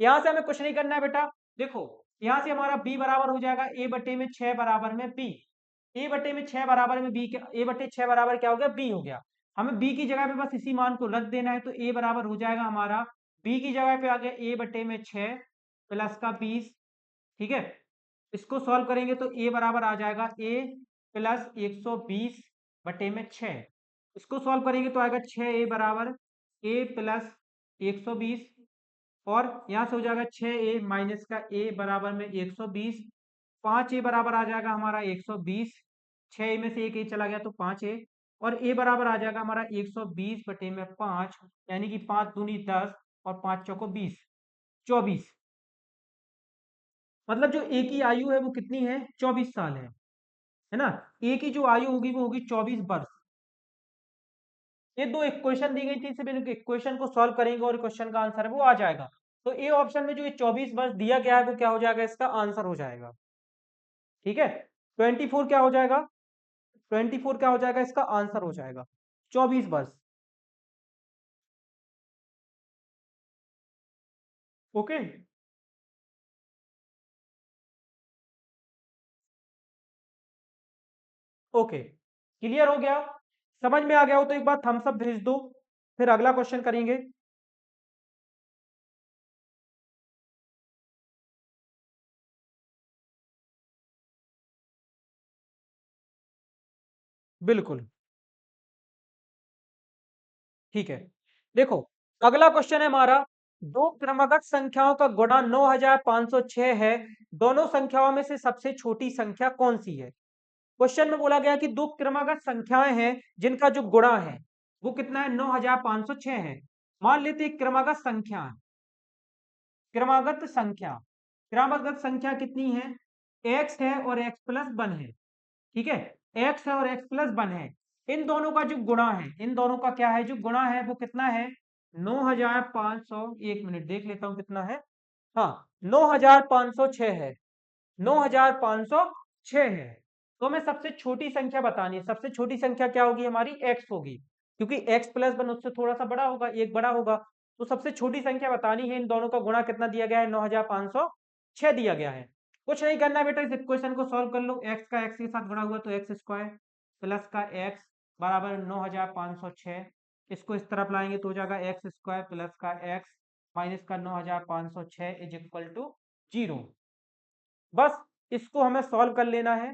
यहां से हमें कुछ नहीं करना है बेटा, देखो यहां से हमारा बी बराबर हो जाएगा ए बटे में 6 बराबर में बी। ए बटे में 6 बराबर में बी, ए बटे 6 बराबर क्या हो गया, बी हो गया। हमें बी की जगह पे बस इसी मान को रख देना है, तो ए बराबर हो जाएगा हमारा, बी की जगह पे आ गया ए बटे में 6 प्लस का 20। ठीक है, इसको सॉल्व करेंगे तो ए बराबर आ जाएगा ए प्लस 120 बटे में 6। इसको सॉल्व करेंगे तो आएगा 6 ए बराबर ए प्लस 120, और यहाँ से हो जाएगा 6 ए माइनस का ए बराबर में 120। 5 ए बराबर आ जाएगा हमारा 120, 6 ए में से एक ए चला गया तो 5 ए, और ए बराबर आ जाएगा हमारा 120 बटे में 5, यानी कि 5 दूनी 10 और 5 चौको 20, 24। मतलब जो ए की आयु है वो कितनी है, 24 साल है ना। ए की जो आयु होगी वो होगी 24 वर्ष। ये दो इक्वेशन दी गई थी, सिर्फ इक्वेशन को सॉल्व करेंगे और क्वेश्चन का आंसर है वो आ जाएगा। तो ए ऑप्शन में जो ये 24 वर्ष दिया गया है वो क्या हो जाएगा, इसका आंसर हो जाएगा। ठीक है, 24 क्या हो जाएगा, 24 क्या हो जाएगा, इसका आंसर हो जाएगा 24 वर्ष। ओके, ओके, क्लियर हो गया, समझ में आ गया हो तो एक बार थम्स अप भेज दो, फिर अगला क्वेश्चन करेंगे। बिल्कुल, ठीक है। देखो अगला क्वेश्चन है हमारा, दो क्रमागत संख्याओं का गुणा 9506 है, दोनों संख्याओं में से सबसे छोटी संख्या कौन सी है। क्वेश्चन में बोला गया कि दो क्रमागत संख्याएं हैं जिनका जो गुणा है वो कितना है, 9506 है। मान लेते हैं क्रमागत संख्या, क्रमागत संख्या, क्रमागत संख्या कितनी है, एक्स है और एक्स प्लस वन है। ठीक है, एक्स है और एक्स प्लस वन है। इन दोनों का जो गुणा है, इन दोनों का क्या है, जो गुणा है वो कितना है, 9500। एक मिनट देख लेता हूं कितना है, हाँ 9506 है, 9506 है। तो हमें सबसे छोटी संख्या बतानी है, सबसे छोटी संख्या क्या होगी हमारी, एक्स होगी, क्योंकि एक्स प्लस वन उससे थोड़ा सा बड़ा होगा, एक बड़ा होगा। तो सबसे छोटी संख्या बतानी है, इन दोनों का गुणा कितना दिया गया है, 9506 दिया गया है। कुछ नहीं करना बेटा, इस इक्वेशन को सॉल्व कर लो, एक्स का एक्स के साथ गुणा हुआ तो एक्स स्क्वायर प्लस का एक्स बराबर 9506। इसको इस तरफ लाएंगे तो हो जाएगा एक्स स्क्वायर प्लस का एक्स माइनस का 9506 इज इक्वल टू 0। बस इसको हमें सॉल्व कर लेना है।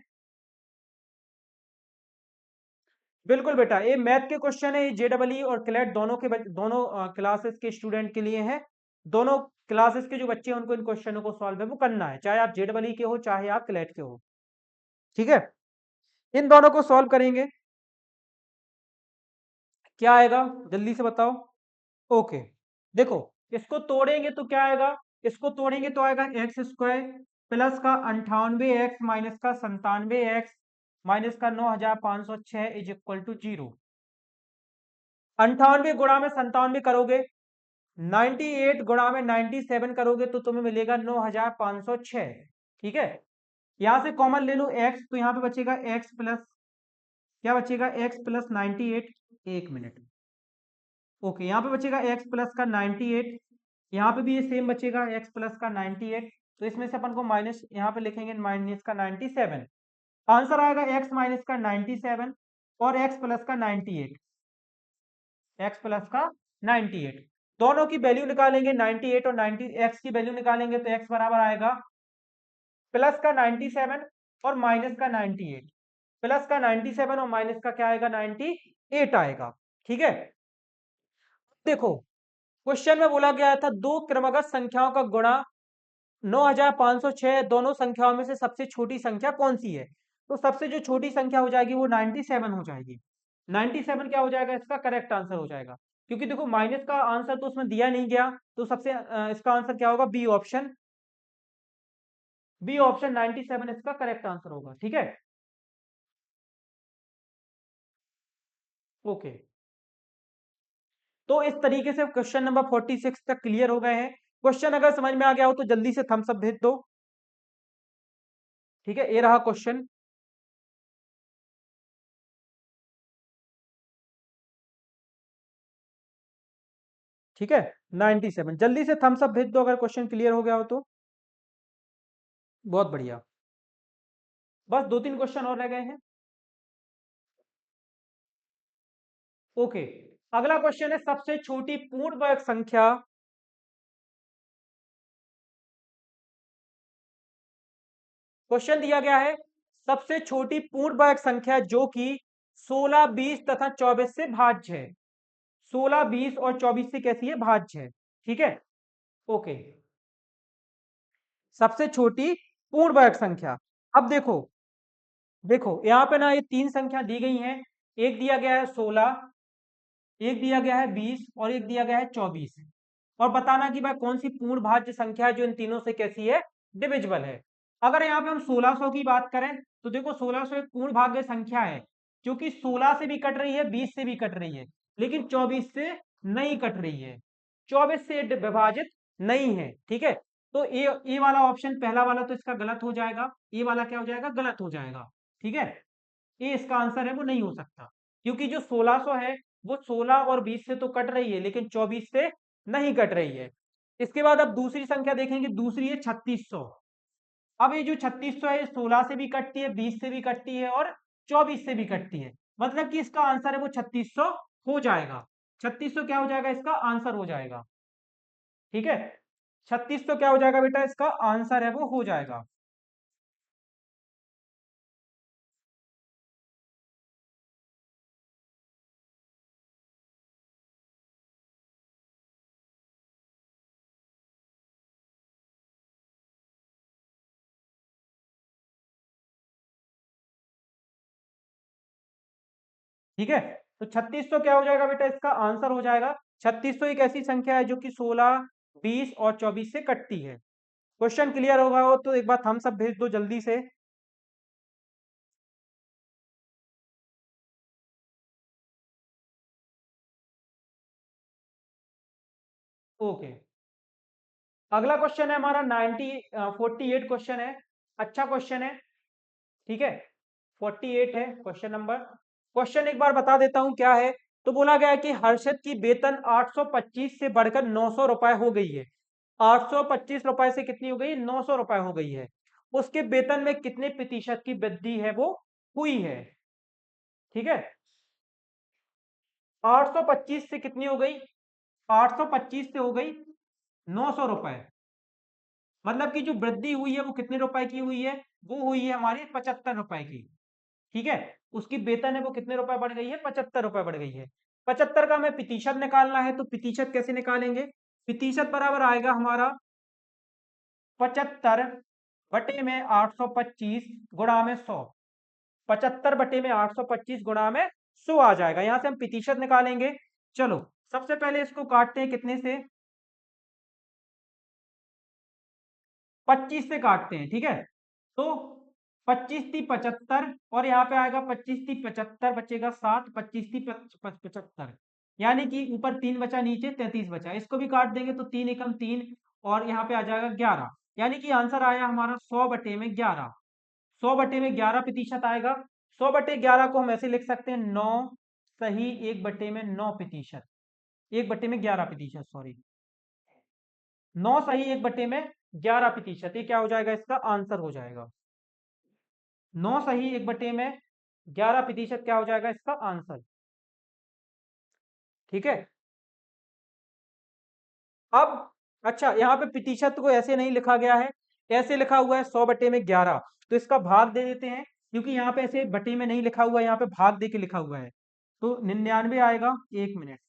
बिल्कुल बेटा, ये मैथ के क्वेश्चन है, ये जेडबलई और क्लैट दोनों के दोनों क्लासेस के स्टूडेंट के लिए हैं। दोनों क्लासेस के जो बच्चे हैं उनको इन क्वेश्चनों को सॉल्व है वो करना है, चाहे आप जेडबलई के हो चाहे आप क्लैट के हो। ठीक है, इन दोनों को सॉल्व करेंगे, क्या आएगा जल्दी से बताओ। ओके, देखो इसको तोड़ेंगे तो क्या आएगा, इसको तोड़ेंगे तो आएगा एक्स स्क्वायर प्लस का 98x माइनस का 97x माइनस का 9506 इज इक्वल टू 0। 98 गुणा में 97 करोगे, 98 गुणा में 97 करोगे तो तुम्हें मिलेगा 9506। ठीक है, यहां से कॉमन ले लो x, तो यहां पे बचेगा x प्लस क्या बचेगा x प्लस 98, 1 मिनट। ओके, यहाँ पे बचेगा x प्लस का 98, यहाँ पे भी ये सेम बचेगा x प्लस का 98। तो इसमें से अपन को माइनस यहाँ पे लिखेंगे माइनस का 97। आंसर आएगा x माइनस का 97 और x प्लस का 98। x प्लस का 98 दोनों की वैल्यू निकालेंगे, 98 और 90 x की वैल्यू निकालेंगे तो x बराबर आएगा प्लस का 97 और माइनस का 98। प्लस का 97 और माइनस का क्या आएगा, 98 आएगा। ठीक है, देखो क्वेश्चन में बोला गया था दो क्रमगत संख्याओं का गुणा 9506, दोनों संख्याओं में से सबसे छोटी संख्या कौन सी है। तो सबसे जो छोटी संख्या हो जाएगी वो 97 हो जाएगी। 97 क्या हो जाएगा, इसका करेक्ट आंसर हो जाएगा। क्योंकि देखो माइनस का आंसर तो उसमें दिया नहीं गया, तो सबसे इसका आंसर क्या होगा, बी ऑप्शन। बी ऑप्शन 97 इसका करेक्ट आंसर होगा। ठीक है, ओके। तो इस तरीके से क्वेश्चन नंबर 46 तक क्लियर हो गए हैं। क्वेश्चन अगर समझ में आ गया हो तो जल्दी से थम्स अप भेज दो। ठीक है, ये रहा क्वेश्चन। ठीक है, 97 जल्दी से थम्स अप भेज दो अगर क्वेश्चन क्लियर हो गया हो तो। बहुत बढ़िया, बस 2-3 क्वेश्चन और रह गए हैं। ओके, अगला क्वेश्चन है सबसे छोटी पूर्ण वर्ग संख्या। क्वेश्चन दिया गया है सबसे छोटी पूर्ण वर्ग संख्या जो कि 16, 20 तथा 24 से भाज्य है। 16, 20 और 24 से कैसी है, भाज्य है। ठीक है, ओके। सबसे छोटी पूर्ण वर्ग संख्या। अब देखो, देखो यहाँ पे ना ये तीन संख्या दी गई हैं। एक दिया गया है 16, एक दिया गया है 20 और एक दिया गया है 24। और बताना कि भाई कौन सी पूर्ण भाज्य संख्या है जो इन तीनों से कैसी है, डिविजिबल है। अगर यहाँ पे हम 1600 की बात करें तो देखो 1600 एक पूर्ण भाज्य संख्या है क्योंकि 16 से भी कट रही है, 20 से भी कट रही है, लेकिन 24 से नहीं कट रही है, 24 से विभाजित नहीं है। ठीक है, तो ए वाला ऑप्शन पहला वाला तो इसका गलत हो जाएगा, ए वाला क्या हो जाएगा, गलत हो जाएगा। ठीक है, ये इसका आंसर है वो नहीं हो सकता क्योंकि जो 1600 है वो 16 और 20 से तो कट रही है लेकिन 24 से नहीं कट रही है। इसके बाद अब दूसरी संख्या देखेंगे, दूसरी है 3600। अब ये जो 3600 है 16 से भी कटती है, 20 से भी कटती है और 24 से भी कटती है, मतलब कि इसका आंसर है वो 3600 हो जाएगा। 3600 क्या हो जाएगा, इसका आंसर हो जाएगा। ठीक है, 3600 क्या हो जाएगा बेटा, इसका आंसर है वो हो जाएगा। ठीक है, तो 3600 क्या हो जाएगा बेटा, इसका आंसर हो जाएगा। 3600 एक ऐसी संख्या है जो कि 16, 20 और 24 से कटती है। क्वेश्चन क्लियर होगा हो तो एक बार थम्स अप भेज दो जल्दी से। ओके, अगला क्वेश्चन है हमारा 48 क्वेश्चन है। अच्छा क्वेश्चन है। ठीक है, 48 है क्वेश्चन नंबर। क्वेश्चन एक बार बता देता हूं क्या है। तो बोला गया है कि हर्षद की वेतन 825 से बढ़कर 900 रुपए हो गई है। 825 रुपए से कितनी हो गई, 900 रुपए हो गई है। उसके वेतन में कितने प्रतिशत की वृद्धि है वो हुई है। ठीक है, 825 से कितनी हो गई, 825 से हो गई 900 रुपए। मतलब कि जो वृद्धि हुई है वो कितने रुपए की हुई है, वो हुई है हमारी 75 रुपए की। ठीक है, उसकी वेतन है वो कितने रुपए बढ़ गई है, 75 रुपए बढ़ गई है। 75 का हमें प्रतिशत निकालना है तो प्रतिशत कैसे निकालेंगे, प्रतिशत बराबर आएगा हमारा 75 बटे में 825 गुणा में 100। 75 बटे में 825 गुणा में 100 आ जाएगा। यहां से हम प्रतिशत निकालेंगे। चलो सबसे पहले इसको काटते हैं कितने से, 25 से काटते हैं। ठीक है, तो 25 × 75 और यहाँ पे आएगा 25 × 75 बचेगा 7, 25 × 75, यानी कि ऊपर 3 बचा, नीचे 33 बचा। इसको भी काट देंगे तो 3 एकम 3 और यहाँ पे आ जाएगा 11, यानी कि आंसर आया हमारा 100 बटे में 11। 100 बटे में 11 प्रतिशत आएगा। 100/11 को हम ऐसे लिख सकते हैं 9 सही 1/9%, 1/11%, सॉरी, 9 सही 1/11%, ये क्या हो जाएगा, इसका आंसर हो जाएगा। 9 सही 1/11% क्या हो जाएगा इसका आंसर। ठीक है। अब अच्छा, यहाँ पे प्रतिशत को ऐसे नहीं लिखा गया है, ऐसे लिखा हुआ है 100/11, तो इसका भाग दे देते हैं, क्योंकि यहाँ पे ऐसे बटे में नहीं लिखा हुआ है, यहाँ पे भाग दे के लिखा हुआ है। तो 99 आएगा, 1 मिनट,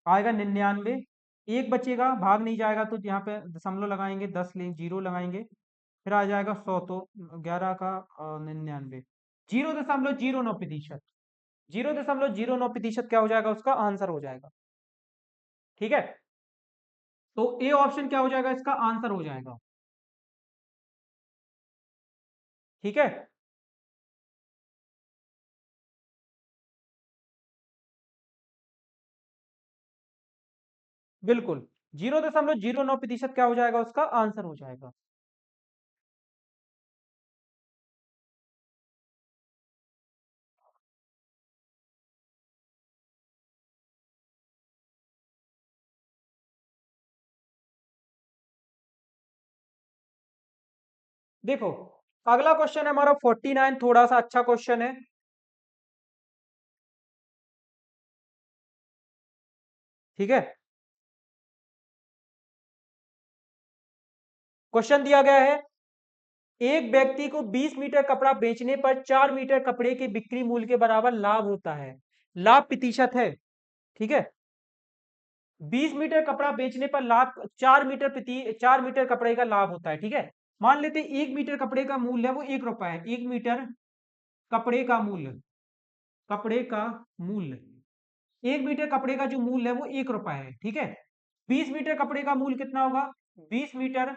आएगा 99, एक बचेगा, भाग नहीं जाएगा तो यहाँ पे दशमलव लगाएंगे, 10 ले 0 लगाएंगे, फिर आ जाएगा 100, तो 11 का 99, 0.09%, 0.09% क्या हो जाएगा, उसका आंसर हो जाएगा। ठीक है, तो ए ऑप्शन क्या हो जाएगा, इसका आंसर हो जाएगा। ठीक है, बिल्कुल 0.09% क्या हो जाएगा, उसका आंसर हो जाएगा। देखो, अगला क्वेश्चन है हमारा 49, थोड़ा सा अच्छा क्वेश्चन है। ठीक है, क्वेश्चन दिया गया है, एक व्यक्ति को 20 मीटर कपड़ा बेचने पर 4 मीटर कपड़े के बिक्री मूल्य के बराबर लाभ होता है, लाभ प्रतिशत है। ठीक है, 20 मीटर कपड़ा बेचने पर लाभ 4 मीटर कपड़े का लाभ होता है। ठीक है, मान लेते हैं 1 मीटर कपड़े का मूल्य है वो 1 रुपया है, 1 मीटर कपड़े का मूल्य, कपड़े का मूल्य, 1 मीटर कपड़े का जो मूल्य है वो 1 रुपया है। ठीक है, 20 मीटर कपड़े का मूल्य कितना होगा, 20 मीटर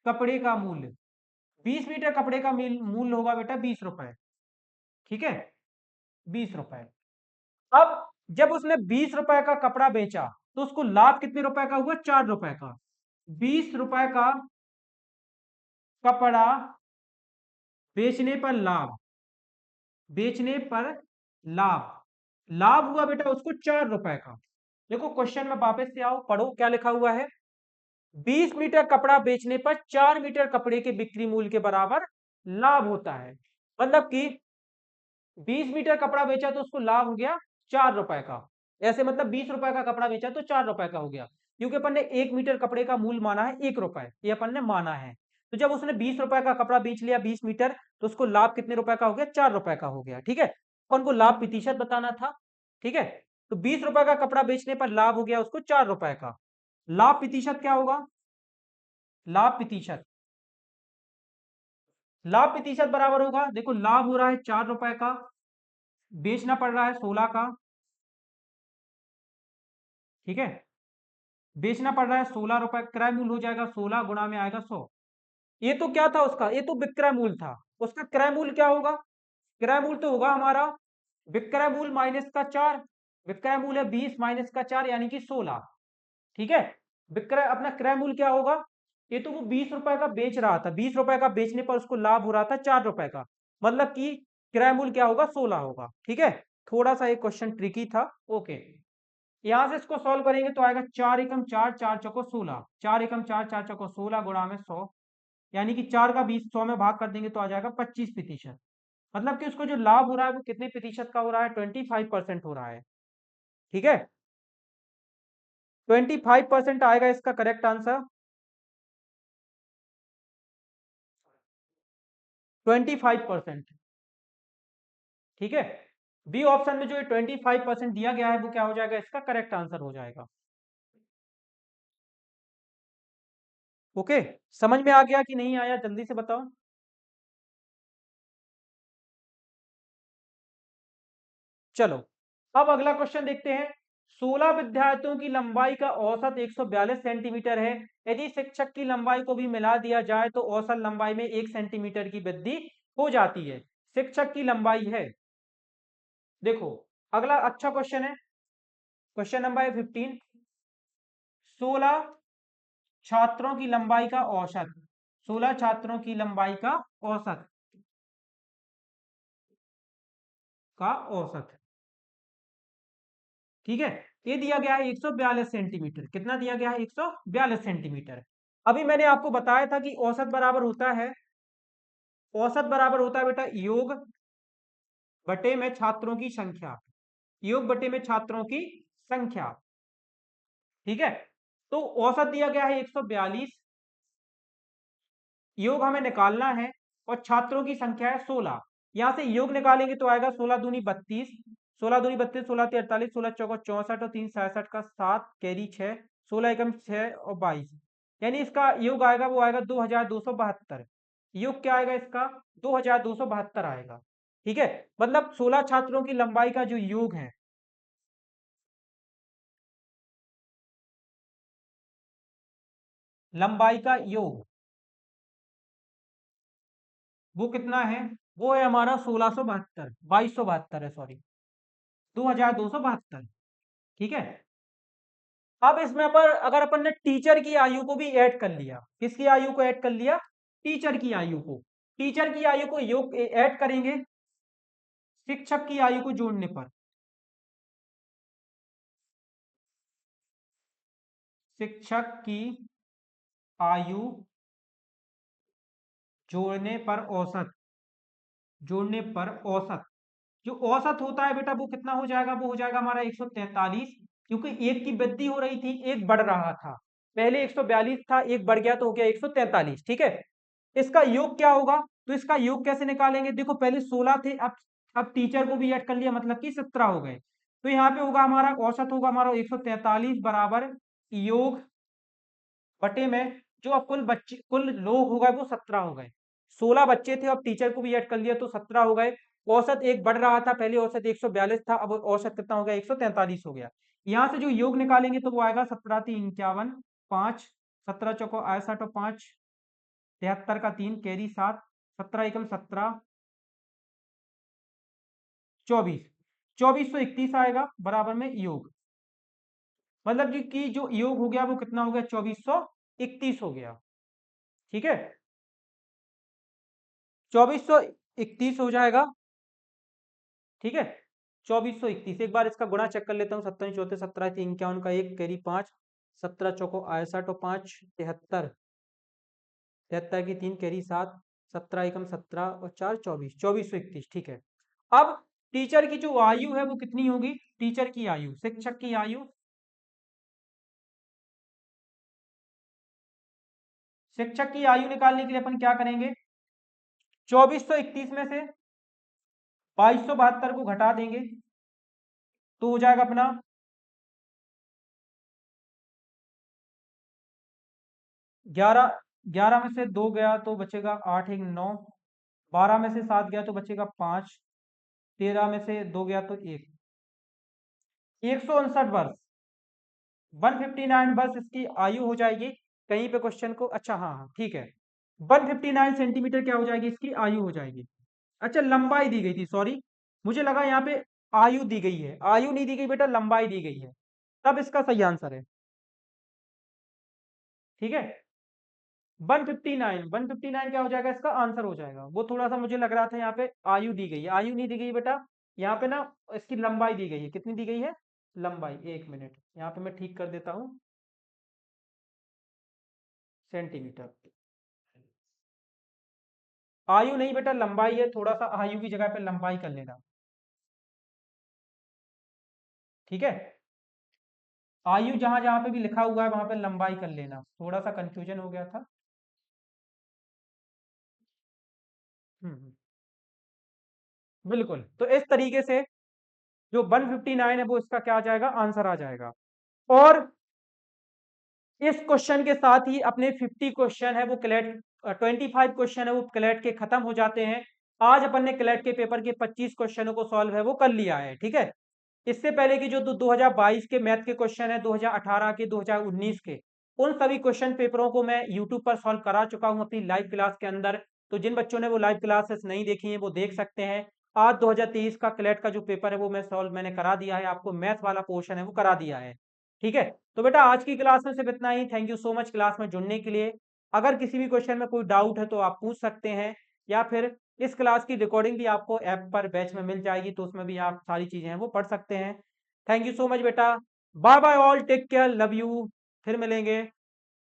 कपड़े का मूल्य, 20 मीटर कपड़े का मूल्य होगा बेटा 20 रुपए। ठीक है, 20 रुपए। अब जब उसने 20 रुपए का कपड़ा बेचा तो उसको लाभ कितने रुपए का हुआ, 4 रुपए का। 20 रुपए का कपड़ा बेचने पर लाभ, बेचने पर लाभ, लाभ हुआ बेटा उसको 4 रुपए का। देखो क्वेश्चन में वापस से आओ, पढ़ो क्या लिखा हुआ है, 20 मीटर कपड़ा बेचने पर 4 मीटर कपड़े के बिक्री मूल्य के बराबर लाभ होता है। मतलब कि 20 मीटर कपड़ा बेचा तो उसको लाभ हो गया 4 रुपए का, ऐसे मतलब 20 रुपए का कपड़ा बेचा तो 4 रुपए का हो गया, क्योंकि अपन ने 1 मीटर कपड़े का मूल्य माना है 1 रुपए, ये अपन ने माना है। तो जब उसने 20 रुपए का कपड़ा बेच लिया 20 मीटर, तो उसको लाभ कितने रुपए का हो गया, 4 रुपए का हो गया। ठीक है, अपन को लाभ प्रतिशत बताना था। ठीक है, तो 20 रुपए का कपड़ा बेचने पर लाभ हो गया उसको 4 रुपए का, लाभ प्रतिशत क्या होगा, लाभ प्रतिशत, लाभ प्रतिशत बराबर होगा, देखो लाभ हो रहा है 4 रुपए का, बेचना पड़ रहा है 16 का। ठीक है, बेचना पड़ रहा है 16 रुपए, क्रय मूल्य हो जाएगा 16 गुणा में आएगा 100। ये तो क्या था उसका, ये तो विक्रय मूल्य था, उसका क्रय मूल्य क्या होगा, क्रय मूल्य तो होगा हमारा विक्रय मूल्य माइनस का 4, विक्रय मूल्य है 20 माइनस का 4 यानी कि 16। ठीक है, विक्रय अपना क्रय मूल्य क्या होगा, ये तो वो 20 रुपए का बेच रहा था, 20 रुपए का बेचने पर उसको लाभ हो रहा था 4 रुपए का, मतलब कि क्रय मूल्य क्या होगा, 16 होगा। ठीक है, थोड़ा सा एक क्वेश्चन ट्रिकी था। ओके, यहां से इसको सॉल्व करेंगे तो आएगा 4 एकम 4, 4 चौको 16, 4 एकम 4, 4 चौको 16 गुणा में 100, यानी कि 4 का 20 100 में भाग कर देंगे तो आ जाएगा 25%। मतलब कि उसको जो लाभ हो रहा है वो कितने प्रतिशत का हो रहा है, 25% हो रहा है। ठीक है, 25% आएगा इसका करेक्ट आंसर, 25%। ठीक है, बी ऑप्शन में जो 25% दिया गया है वो क्या हो जाएगा, इसका करेक्ट आंसर हो जाएगा। ओके, समझ में आ गया कि नहीं आया, जल्दी से बताओ। चलो, अब अगला क्वेश्चन देखते हैं। 16 विद्यार्थियों की लंबाई का औसत 142 सेंटीमीटर है, यदि शिक्षक की लंबाई को भी मिला दिया जाए तो औसत लंबाई में 1 सेंटीमीटर की वृद्धि हो जाती है, शिक्षक की लंबाई है। देखो, अगला अच्छा क्वेश्चन है, क्वेश्चन नंबर 15, 16 छात्रों की लंबाई का औसत, 16 छात्रों की लंबाई का औसत, का औसत है। ठीक है, ये दिया गया है 142 सेंटीमीटर। कितना दिया गया है? 142 सेंटीमीटर। अभी मैंने आपको बताया था कि औसत बराबर होता है बेटा योग बटे में छात्रों की संख्या। योग बटे में छात्रों की संख्या। ठीक है, तो औसत दिया गया है 142, योग हमें निकालना है और छात्रों की संख्या है 16। यहां से योग निकालेंगे तो आएगा 16 दूनी 32, 16 दूनी 32, 16 ती 48, 16 चौका 64 और 3 67 का 7 कैरी 6, 16 एकम 6 और 22, यानी इसका योग आएगा वो आएगा 2272। योग क्या आएगा इसका? 2272 आएगा। ठीक है, मतलब 16 छात्रों की लंबाई का जो योग है, लंबाई का योग वो कितना है? वो है हमारा 1672, 2272 है, सॉरी, 2272। ठीक है, अब इसमें पर अगर अपन ने टीचर की आयु को भी ऐड कर लिया, किसकी आयु को ऐड कर लिया? टीचर की आयु को। टीचर की आयु को योग ऐड करेंगे शिक्षक की आयु को जोड़ने पर। शिक्षक की आयु जोड़ने पर औसत, जोड़ने पर औसत, जो औसत होता है बेटा वो कितना हो जाएगा? वो हो जाएगा हमारा 143, क्योंकि एक की वृद्धि हो रही थी, एक बढ़ रहा था। पहले 142 था, एक बढ़ गया तो हो गया 143। ठीक है, इसका योग क्या होगा? तो इसका योग कैसे निकालेंगे? देखो पहले 16 थे, अब टीचर को भी ऐड कर लिया, मतलब कि 17 हो गए। तो यहाँ पे होगा हमारा औसत होगा हमारा 143 बराबर योग बटे में जो अब कुल लोग हो गए वो 17 हो गए। 16 बच्चे थे, अब टीचर को भी ऐड कर लिया तो 17 हो गए। औसत एक बढ़ रहा था, पहले औसत 142 था, अब औसत कितना हो गया? 143 हो गया। यहाँ से जो योग निकालेंगे तो वो आएगा 17 3 51, 5, 17 चौको 61 और 5 73 का 3 कैरी 7, 17 एकम 17, 24, 2431 आएगा बराबर में योग। मतलब कि जो योग हो गया वो कितना हो गया? 2431 हो गया। ठीक है, 2431 हो जाएगा। ठीक है, 2431। एक बार इसका गुणा चेक कर लेता हूँ। 17 चौथे 17 थी 51 का 1 कैरी 5, 17 चौको 61 और 5 73, 73 की 3 कैरी 7, 17 एकम 17 और 4 24, 2431। ठीक है, अब टीचर की जो आयु है वो कितनी होगी? टीचर की आयु, शिक्षक की आयु, शिक्षक की आयु निकालने के लिए अपन क्या करेंगे? 2431 में से 2272 को घटा देंगे तो हो जाएगा अपना 11, 11 में से 2 गया तो बचेगा 8 1 9, 12 में से 7 गया तो बचेगा 5, 13 में से 2 गया तो 159 वर्ष, 159 वर्ष इसकी आयु हो जाएगी। कहीं पे क्वेश्चन को, अच्छा हाँ हाँ ठीक है, 159 सेंटीमीटर क्या हो जाएगी? इसकी आयु हो जाएगी। अच्छा, लंबाई दी गई थी, सॉरी, मुझे लगा यहाँ पे आयु दी गई है। आयु नहीं दी गई बेटा, लंबाई दी गई है, तब इसका सही आंसर है। ठीक है, 159, 159 क्या हो जाएगा? इसका आंसर हो जाएगा। वो थोड़ा सा मुझे लग रहा था यहाँ पे आयु दी गई है, आयु नहीं दी गई बेटा। यहाँ पे ना इसकी लंबाई दी गई है। कितनी दी गई है? लंबाई, 1 मिनट यहाँ पे मैं ठीक कर देता हूँ, सेंटीमीटर। आयु नहीं बेटा, लंबाई है। थोड़ा सा आयु की जगह पे लंबाई कर लेना। ठीक है, आयु जहां जहां पे भी लिखा हुआ है वहां पे लंबाई कर लेना, थोड़ा सा कंफ्यूजन हो गया था। बिल्कुल, तो इस तरीके से जो 159 है वो इसका क्या आ जाएगा? आंसर आ जाएगा। और इस क्वेश्चन के साथ ही अपने 50 क्वेश्चन है वो क्लेट, 25 क्वेश्चन है वो क्लेट के खत्म हो जाते हैं। आज अपन ने क्लेट के पेपर के 25 क्वेश्चनों को सॉल्व है वो कर लिया है। ठीक है, इससे पहले की जो 2022 के मैथ के क्वेश्चन है, 2018 के, 2019 के, उन सभी क्वेश्चन पेपरों को मैं यूट्यूब पर सॉल्व करा चुका हूं अपनी लाइव क्लास के अंदर। तो जिन बच्चों ने वो लाइव क्लासेस नहीं देखी है वो देख सकते हैं। आज 2023 का क्लेट का जो पेपर है वो मैंने करा दिया है आपको, मैथ वाला पोर्शन है वो करा दिया है। ठीक है, तो बेटा आज की क्लास में सिर्फ इतना ही। Thank you so much class में जुड़ने के लिए। अगर किसी भी क्वेश्चन में कोई डाउट है तो आप पूछ सकते हैं, या फिर इस क्लास की रिकॉर्डिंग भी आपको ऐप पर बैच में मिल जाएगी, तो उसमें भी आप सारी चीजें हैं वो पढ़ सकते हैं। थैंक यू सो मच बेटा। Bye bye all, take care, love you. फिर मिलेंगे।